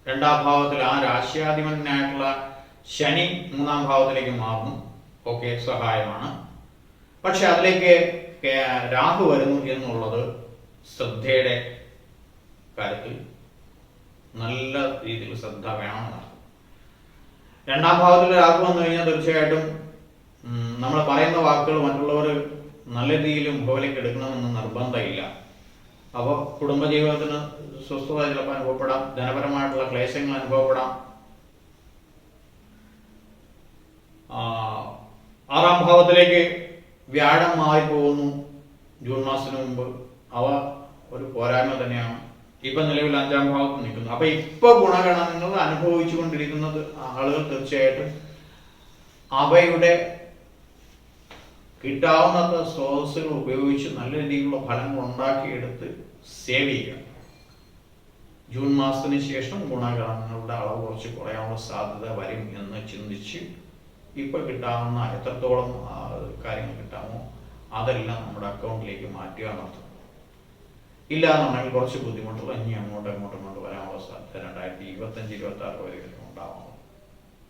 2ാം ഭാവത്തിൽ ആ രാശ്യാധിപനായിട്ടുള്ള ശനി 3ാം ഭാവത്തിലേക്ക് മാറുന്നു. ഒക്കെ സഹായമാണ്. പക്ഷെ അതിലേക്ക് രാഹു വരുന്നു എന്നുള്ളത് ശ്രദ്ധയുടെ കാര്യത്തിൽ നല്ല രീതിയിൽ ശ്രദ്ധ വേണമെന്നാണ്. 2ാം ഭാവത്തിൽ രാഹു വന്നു കഴിഞ്ഞാൽ തീർച്ചയായിട്ടും നമ്മൾ പറയുന്ന വാക്കുകൾ മറ്റുള്ളവർ നല്ല രീതിയിൽ മുഖവിലേക്ക് എടുക്കണമെന്ന് നിർബന്ധമില്ല. അപ്പോൾ കുടുംബജീവിതത്തിന് സ്വസ്ഥത ചിലപ്പോൾ അനുഭവപ്പെടാം, ധനപരമായിട്ടുള്ള ക്ലേശങ്ങൾ അനുഭവപ്പെടാം. 6ാം ഭാവത്തിലേക്ക് വ്യാഴം മാറിപ്പോകുന്നു ജൂൺ മാസത്തിന് മുമ്പ്. അവ ഒരു പോരായ്മ തന്നെയാണ്. ഇപ്പൊ നിലവിൽ 5ാം ഭാവത്ത് നിൽക്കുന്നു. അപ്പൊ ഇപ്പൊ ഗുണഗണങ്ങൾ അനുഭവിച്ചു കൊണ്ടിരിക്കുന്നത് ആളുകൾ തീർച്ചയായിട്ടും അവയുടെ കിട്ടാവുന്ന സ്രോതസ്സുകൾ ഉപയോഗിച്ച് നല്ല രീതിയിലുള്ള ഫലങ്ങൾ ഉണ്ടാക്കിയെടുത്ത് സേവ് ചെയ്യുക. ജൂൺ മാസത്തിന് ശേഷം ഗുണഗണങ്ങളുടെ അളവ് കുറച്ച് കുറയാനുള്ള സാധ്യത വരും എന്ന് ചിന്തിച്ച് ഇപ്പൊ കിട്ടാവുന്ന എത്രത്തോളം കാര്യങ്ങൾ കിട്ടാമോ അതെല്ലാം നമ്മുടെ അക്കൗണ്ടിലേക്ക് മാറ്റുക എന്നർത്ഥം. ഇല്ല എന്നുണ്ടെങ്കിൽ കുറച്ച് ബുദ്ധിമുട്ടുകൾ ഇനി അങ്ങോട്ട് വരാനുള്ള സാധ്യത 2025-26 വരെ ഉണ്ടാവാനുള്ള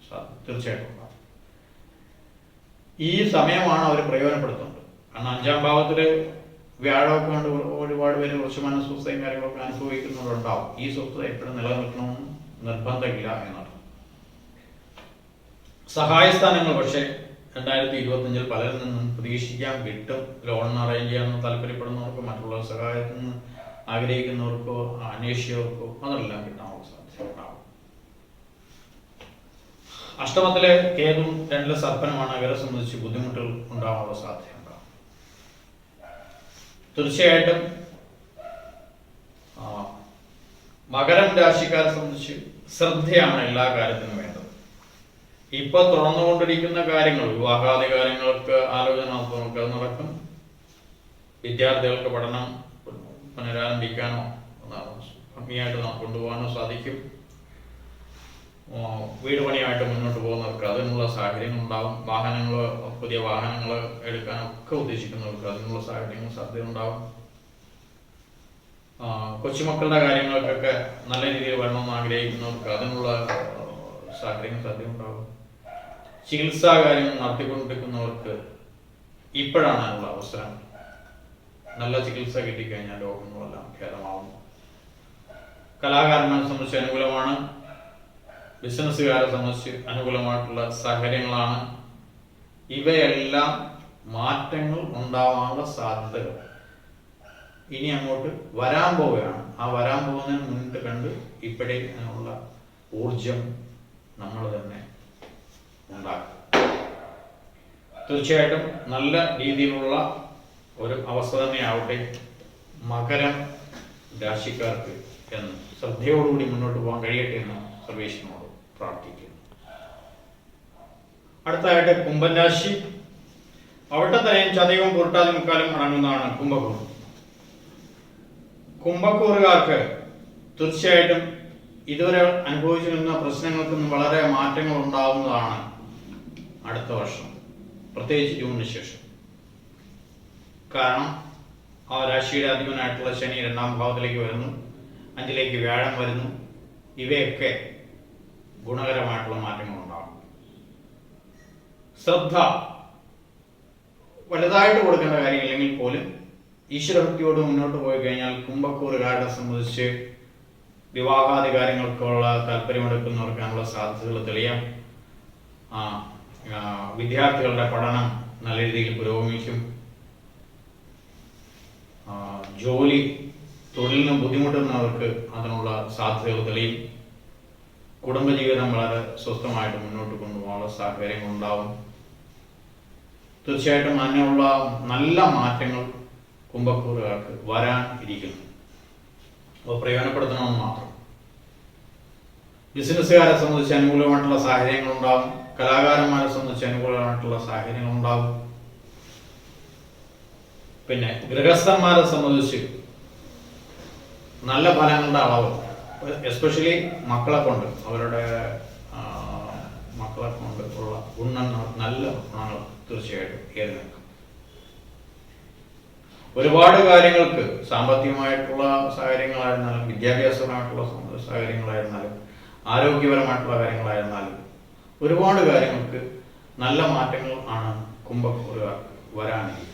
സാധ്യത തീർച്ചയായിട്ടും ഉണ്ടാകും. ഈ സമയമാണ് അവർ പ്രയോജനപ്പെടുത്തുന്നത്. കാരണം 5ാം ഭാവത്തില് വ്യാഴമൊക്കെ കൊണ്ട് ഒരുപാട് പേര് കുറച്ച് മനസ്വസ്ഥയും കാര്യങ്ങളൊക്കെ അനുഭവിക്കുന്നവരുണ്ടാവും. ഈ സ്വസ്ഥത എപ്പോഴും നിലനിൽക്കണമെന്ന് നിർബന്ധമില്ല എന്നർത്ഥം. സഹായസ്ഥാനങ്ങൾ പക്ഷേ 2025 പലരിൽ നിന്നും പ്രതീക്ഷിക്കാൻ കിട്ടും. ലോൺ അറേഞ്ച് ചെയ്യാൻ താല്പര്യപ്പെടുന്നവർക്കോ മറ്റുള്ള സഹായത്തിൽ നിന്ന് ആഗ്രഹിക്കുന്നവർക്കോ അന്വേഷിച്ചവർക്കോ അതെല്ലാം കിട്ടാനുള്ള സാധ്യത ഉണ്ടാവും. അഷ്ടമത്തിലെ കേതും 2ലെ സർപ്പനുമാണ്. അവരെ സംബന്ധിച്ച് ബുദ്ധിമുട്ടുകൾ ഉണ്ടാവാനുള്ള സാധ്യത ഉണ്ടാവും. തീർച്ചയായിട്ടും മകരം രാശിക്കാരെ സംബന്ധിച്ച് ശ്രദ്ധയാണ് എല്ലാ കാര്യത്തിനും വേണ്ടത്. ഇപ്പൊ തുറന്നുകൊണ്ടിരിക്കുന്ന കാര്യങ്ങൾ, വിവാഹാദി കാര്യങ്ങൾക്ക് ആലോചന അത് നടക്കും. വിദ്യാർത്ഥികൾക്ക് പഠനം പുനരാരംഭിക്കാനോ ഭംഗിയായിട്ട് കൊണ്ടുപോകാനോ സാധിക്കും. വീട് പണിയായിട്ട് മുന്നോട്ട് പോകുന്നവർക്ക് അതിനുള്ള സാഹചര്യങ്ങൾ ഉണ്ടാകും. പുതിയ വാഹനങ്ങൾ എടുക്കാനൊക്കെ ഉദ്ദേശിക്കുന്നവർക്ക് അതിനുള്ള സാഹചര്യങ്ങൾ സാധ്യത ഉണ്ടാകും. കൊച്ചുമക്കളുടെ കാര്യങ്ങൾക്കൊക്കെ നല്ല രീതിയിൽ വരണമെന്ന് ആഗ്രഹിക്കുന്നവർക്ക് അതിനുള്ള സാഹചര്യങ്ങൾ സാധ്യത ഉണ്ടാകും. ചികിത്സാ കാര്യങ്ങൾ നടത്തിക്കൊണ്ടിരിക്കുന്നവർക്ക് ഇപ്പോഴാണ് അതിനുള്ള അവസരം. നല്ല ചികിത്സ കിട്ടിക്കഴിഞ്ഞാൽ രോഗങ്ങളെല്ലാം ഭേദമാവും. കലാകാരന്മാരെ സംബന്ധിച്ച് അനുകൂലമാണ്. ബിസിനസ്സുകാരെ സംബന്ധിച്ച് അനുകൂലമായിട്ടുള്ള സാഹചര്യങ്ങളാണ്. ഇവയെല്ലാം മാറ്റങ്ങൾ ഉണ്ടാവാനുള്ള സാധ്യതകൾ ഇനി അങ്ങോട്ട് വരാൻ പോവുകയാണ്. ആ വരാൻ പോകുന്നതിന് മുന്നിട്ട് കണ്ട് ഇപ്പോഴേ അതിനുള്ള ഊർജം നമ്മൾ തന്നെ ഉണ്ടാക്കും. തീർച്ചയായിട്ടും നല്ല രീതിയിലുള്ള ഒരു അവസ്ഥ തന്നെയാവട്ടെ മകരം രാശിക്കാർക്ക് എന്ന് ശ്രദ്ധയോടുകൂടി മുന്നോട്ട് പോകാൻ കഴിയട്ടെ എന്ന് സർവേശ്വരനോട് പ്രാർത്ഥിക്കുന്നു. അടുത്തതായിട്ട് കുംഭൻ രാശി. അവിട്ടത്തലയും ചതയവും പുരട്ടാതി മുക്കാലും അടങ്ങുന്നതാണ് കുംഭക്കൂർ. കുംഭക്കൂറുകാർക്ക് തീർച്ചയായിട്ടും ഇതുവരെ അനുഭവിച്ചു വരുന്ന പ്രശ്നങ്ങൾക്ക് വളരെ മാറ്റങ്ങൾ ഉണ്ടാവുന്നതാണ് അടുത്ത വർഷം, പ്രത്യേകിച്ച് ജൂണിന് ശേഷം. കാരണം ആ രാശിയുടെ അധിപനായിട്ടുള്ള ശനി 2ാം ഭാവത്തിലേക്ക് വരുന്നു, 5ലേക്ക് വ്യാഴം വരുന്നു. ഇവയൊക്കെ ഗുണകരമായിട്ടുള്ള മാറ്റങ്ങൾ ഉണ്ടാകും. ശ്രദ്ധ വലുതായിട്ട് കൊടുക്കേണ്ട കാര്യമില്ലെങ്കിൽ പോലും ഈശ്വരഭക്തിയോട് മുന്നോട്ട് പോയി കഴിഞ്ഞാൽ കുംഭക്കൂറുകാരെ സംബന്ധിച്ച് വിവാഹാദി കാര്യങ്ങൾക്കുള്ള താല്പര്യമെടുക്കുന്നവർക്കാനുള്ള സാധ്യതകൾ തെളിയാം. വിദ്യാർത്ഥികളുടെ പഠനം നല്ല രീതിയിൽ പുരോഗമിക്കും. ജോലി തൊഴിലിന് ബുദ്ധിമുട്ടുന്നവർക്ക് അതിനുള്ള സാധ്യതകൾ തെളിയും. കുടുംബജീവിതം വളരെ സ്വസ്ഥമായിട്ട് മുന്നോട്ട് കൊണ്ടുപോകാനുള്ള സാഹചര്യങ്ങൾ ഉണ്ടാവും. തീർച്ചയായിട്ടും അങ്ങനെയുള്ള നല്ല മാറ്റങ്ങൾ കുംഭക്കൂറുകാർക്ക് വരാൻ ഇരിക്കുന്നു. അപ്പോൾ പ്രയോജനപ്പെടുത്തണമെന്ന് മാത്രം. ബിസിനസ്സുകാരെ സംബന്ധിച്ച് അനുകൂലമായിട്ടുള്ള സാഹചര്യങ്ങൾ ഉണ്ടാകും. കലാകാരന്മാരെ സംബന്ധിച്ച് അനുകൂലമായിട്ടുള്ള സാഹചര്യങ്ങൾ ഉണ്ടാകും. പിന്നെ ഗൃഹസ്ഥന്മാരെ സംബന്ധിച്ച് നല്ല ഫലങ്ങളുടെ അളവ്, എസ്പെഷ്യലി മക്കളെ കൊണ്ട്, അവരുടെ മക്കളെ കൊണ്ട് ഉള്ള ഗുണങ്ങൾ, നല്ല ഗുണങ്ങൾ തീർച്ചയായിട്ടും ഏറി നിൽക്കും. ഒരുപാട് കാര്യങ്ങൾക്ക് സാമ്പത്തികമായിട്ടുള്ള സാഹചര്യങ്ങളായിരുന്നാലും, വിദ്യാഭ്യാസപരമായിട്ടുള്ള സാഹചര്യങ്ങളായിരുന്നാലും, ആരോഗ്യപരമായിട്ടുള്ള കാര്യങ്ങളായിരുന്നാലും ഒരുപാട് കാര്യങ്ങൾക്ക് നല്ല മാറ്റങ്ങൾ ആണ് കുംഭക്കൂറുകാർക്ക് വരാനിരിക്കുന്നത്.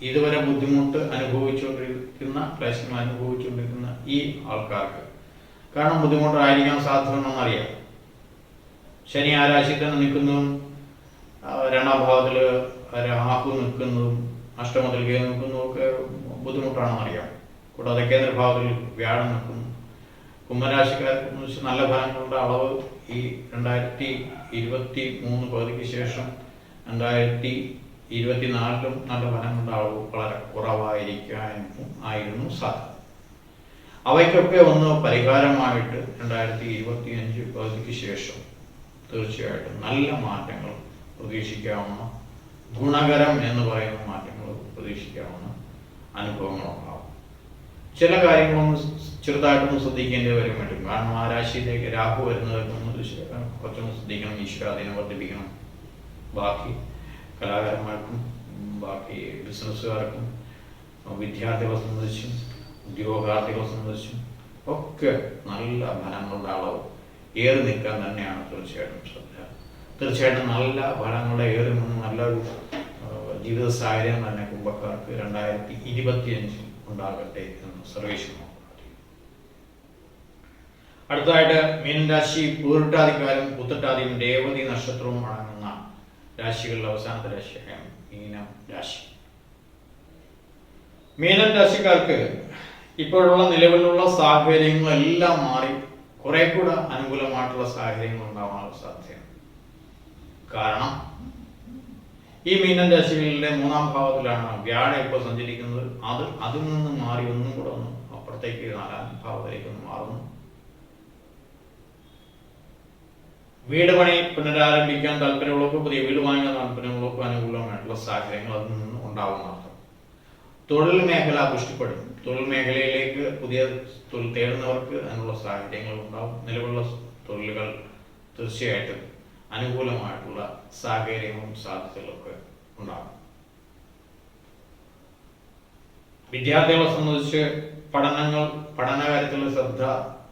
ഇതുവരെ ബുദ്ധിമുട്ട് അനുഭവിച്ചുകൊണ്ടിരിക്കുന്ന, ക്ലേശങ്ങൾ അനുഭവിച്ചുകൊണ്ടിരിക്കുന്ന ഈ ആൾക്കാർക്ക്, കാരണം ബുദ്ധിമുട്ടായിരിക്കാൻ സാധ്യതയെന്നറിയാം. ശനി ആ രാശിയിൽ തന്നെ നിൽക്കുന്നതും 2ാം ഭാവത്തിൽ രാഹു നിൽക്കുന്നതും അഷ്ടമത്തിൽ കേതു നിൽക്കുന്നതും ഒക്കെ ബുദ്ധിമുട്ടാണെന്നറിയാം. കൂടാതെ കേന്ദ്രഭാവത്തിൽ വ്യാഴം നിൽക്കുന്നു. കുംഭരാശിക്കാരെ സംബന്ധിച്ച് നല്ല ഫലങ്ങളുടെ അളവ് ഈ 2023 പകുതിക്ക് ശേഷം 2024 നല്ല ഫലങ്ങളുടെ അളവ് വളരെ കുറവായിരിക്കായിരുന്നു സാധ്യത. അവയ്ക്കൊക്കെ ഒന്ന് പരിഹാരമായിട്ട് 2025 പകുതിക്ക് ശേഷം തീർച്ചയായിട്ടും നല്ല മാറ്റങ്ങൾ പ്രതീക്ഷിക്കാവുന്ന, ഗുണകരം എന്ന് പറയുന്ന മാറ്റങ്ങൾ പ്രതീക്ഷിക്കാവുന്ന അനുഭവങ്ങളുണ്ടാവും. ചില കാര്യങ്ങളൊന്നും ചെറുതായിട്ടൊന്ന് ശ്രദ്ധിക്കേണ്ടി വരും വേണ്ടും. കാരണം ആ രാശിയിലേക്ക് രാഹു വരുന്നതൊക്കെ കുറച്ചൊന്ന് ശ്രദ്ധിക്കണം. ഈശ്വരാധീനം വർദ്ധിപ്പിക്കണം. ബാക്കി കലാകാരന്മാർക്കും ബാക്കി ബിസിനസ്സുകാർക്കും വിദ്യാർത്ഥികളെ സംബന്ധിച്ചും ഉദ്യോഗാർത്ഥികളെ സംബന്ധിച്ചും ഒക്കെ നല്ല ഫലങ്ങളുടെ അളവ് ഏറി നിൽക്കാൻ തന്നെയാണ് തീർച്ചയായിട്ടും ശ്രദ്ധ. തീർച്ചയായിട്ടും നല്ല ഫലങ്ങളുടെ ഏറി നിന്ന് നല്ലൊരു ജീവിത സാഹചര്യം തന്നെ കുംഭക്കാർക്ക് 2025 ഉണ്ടാകട്ടെ എന്ന് സർവേശ്വരൻ. അടുത്തതായിട്ട് മീനൻ രാശി, പൂരിട്ടാതിക്കാരും ഉത്രട്ടാതിയും രേവതി നക്ഷത്രവും അടങ്ങുന്ന രാശികളിൽ അവസാനത്തെ രാശിയായ മീനം രാശി. മീനൻ രാശിക്കാർക്ക് ഇപ്പോഴുള്ള നിലവിലുള്ള സാഹചര്യങ്ങളെല്ലാം മാറി കുറെ കൂടെ അനുകൂലമായിട്ടുള്ള സാഹചര്യങ്ങൾ ഉണ്ടാവാനുള്ള സാധ്യതയാണ്. കാരണം ഈ മീനൻ രാശികളുടെ 3ാം ഭാവത്തിലാണ് വ്യാഴം ഇപ്പോൾ സഞ്ചരിക്കുന്നത്. അതിൽ നിന്ന് മാറി ഒന്നും കൂടെ ഒന്ന് അപ്പുറത്തേക്ക് 4ാം ഭാവത്തിലേക്ക് ഒന്ന് മാറുന്നു. വീട് പണി പുനരാരംഭിക്കാൻ താല്പര്യമുള്ളവർക്ക്, പുതിയ വീട് വാങ്ങാൻ താല്പര്യമുള്ളവർക്ക് അനുകൂലമായിട്ടുള്ള സാഹചര്യങ്ങൾ അതിൽ നിന്ന് ഉണ്ടാവുന്നർത്ഥം. തൊഴിൽ മേഖല പുഷ്ടിപ്പെടും. തൊഴിൽ മേഖലയിലേക്ക് പുതിയ തൊഴിൽ തേടുന്നവർക്ക് അതിനുള്ള സാഹചര്യങ്ങൾ ഉണ്ടാവും. നിലവിലുള്ള തൊഴിലുകൾ തീർച്ചയായിട്ടും അനുകൂലമായിട്ടുള്ള സാഹചര്യങ്ങളും സാധ്യതകളൊക്കെ ഉണ്ടാകും. വിദ്യാർത്ഥികളെ സംബന്ധിച്ച് പഠനകാര്യത്തിലുള്ള ശ്രദ്ധ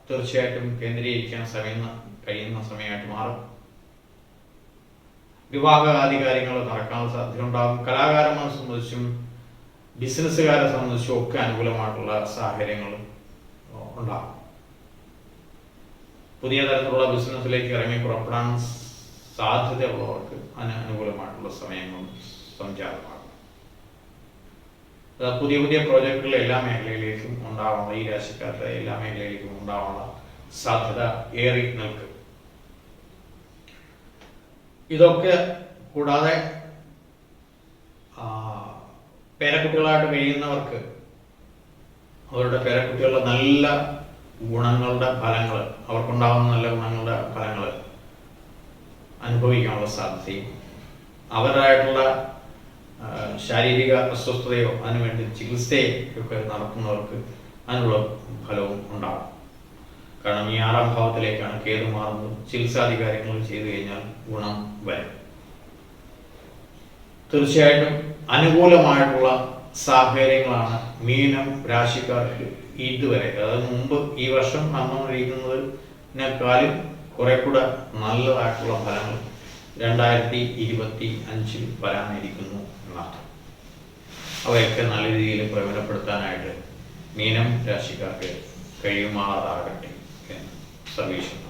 തീർച്ചയായിട്ടും കേന്ദ്രീകരിക്കാൻ കഴിയുന്ന സമയമായിട്ട് മാറും. വിവാഹാദി കാര്യങ്ങൾ നടക്കാനുള്ള സാധ്യത ഉണ്ടാകും. കലാകാരന്മാരെ സംബന്ധിച്ചും ബിസിനസ്സുകാരെ സംബന്ധിച്ചും ഒക്കെ അനുകൂലമായിട്ടുള്ള സാഹചര്യങ്ങൾ ഉണ്ടാകും. പുതിയ തരത്തിലുള്ള ബിസിനസ്സിലേക്ക് ഇറങ്ങി പുറപ്പെടാൻ സാധ്യതയുള്ളവർക്ക് അതിന് അനുകൂലമായിട്ടുള്ള സമയങ്ങളും സംജാതമാകും. പുതിയ പുതിയ പ്രോജക്റ്റുകൾ എല്ലാ മേഖലയിലേക്കും ഉണ്ടാവാനുള്ള, ഈ രാശിക്കാരുടെ എല്ലാ മേഖലയിലേക്കും ഉണ്ടാവാനുള്ള സാധ്യത ഏറി നിൽക്കും. ഇതൊക്കെ കൂടാതെ പേരക്കുട്ടികളായിട്ട് കഴിയുന്നവർക്ക് അവരുടെ പേരക്കുട്ടികളുടെ നല്ല ഗുണങ്ങളുടെ ഫലങ്ങൾ, അവർക്കുണ്ടാകുന്ന നല്ല ഗുണങ്ങളുടെ ഫലങ്ങൾ അനുഭവിക്കാനുള്ള സാധ്യതയും അവരുടേതായിട്ടുള്ള ശാരീരിക അസ്വസ്ഥതയോ അതിനുവേണ്ടി ചികിത്സയൊക്കെ നടത്തുന്നവർക്ക് അതിനുള്ള ഫലവും ഉണ്ടാകും. കാരണം ഈ 6ാം ഭാവത്തിലേക്കാണ് കേതു മാറുന്നത്. ചികിത്സാദി കാര്യങ്ങൾ ചെയ്തു കഴിഞ്ഞാൽ ഗുണം വരും. തീർച്ചയായിട്ടും അനുകൂലമായിട്ടുള്ള സാഹചര്യങ്ങളാണ് മീനം രാശിക്കാർക്ക് ഇതുവരെ, അതായത് മുമ്പ് ഈ വർഷം നടന്നുകൊണ്ടിരിക്കുന്നതിനേക്കാളും കുറെ കൂടെ നല്ലതായിട്ടുള്ള ഫലങ്ങൾ 2025 വരാനിരിക്കുന്നു എന്നർത്ഥം. അവയൊക്കെ നല്ല രീതിയിൽ പ്രയോജനപ്പെടുത്താനായിട്ട് മീനം രാശിക്കാർക്ക് കഴിയുമാറാകട്ടെ എന്ന് സർവീശ്വരൻ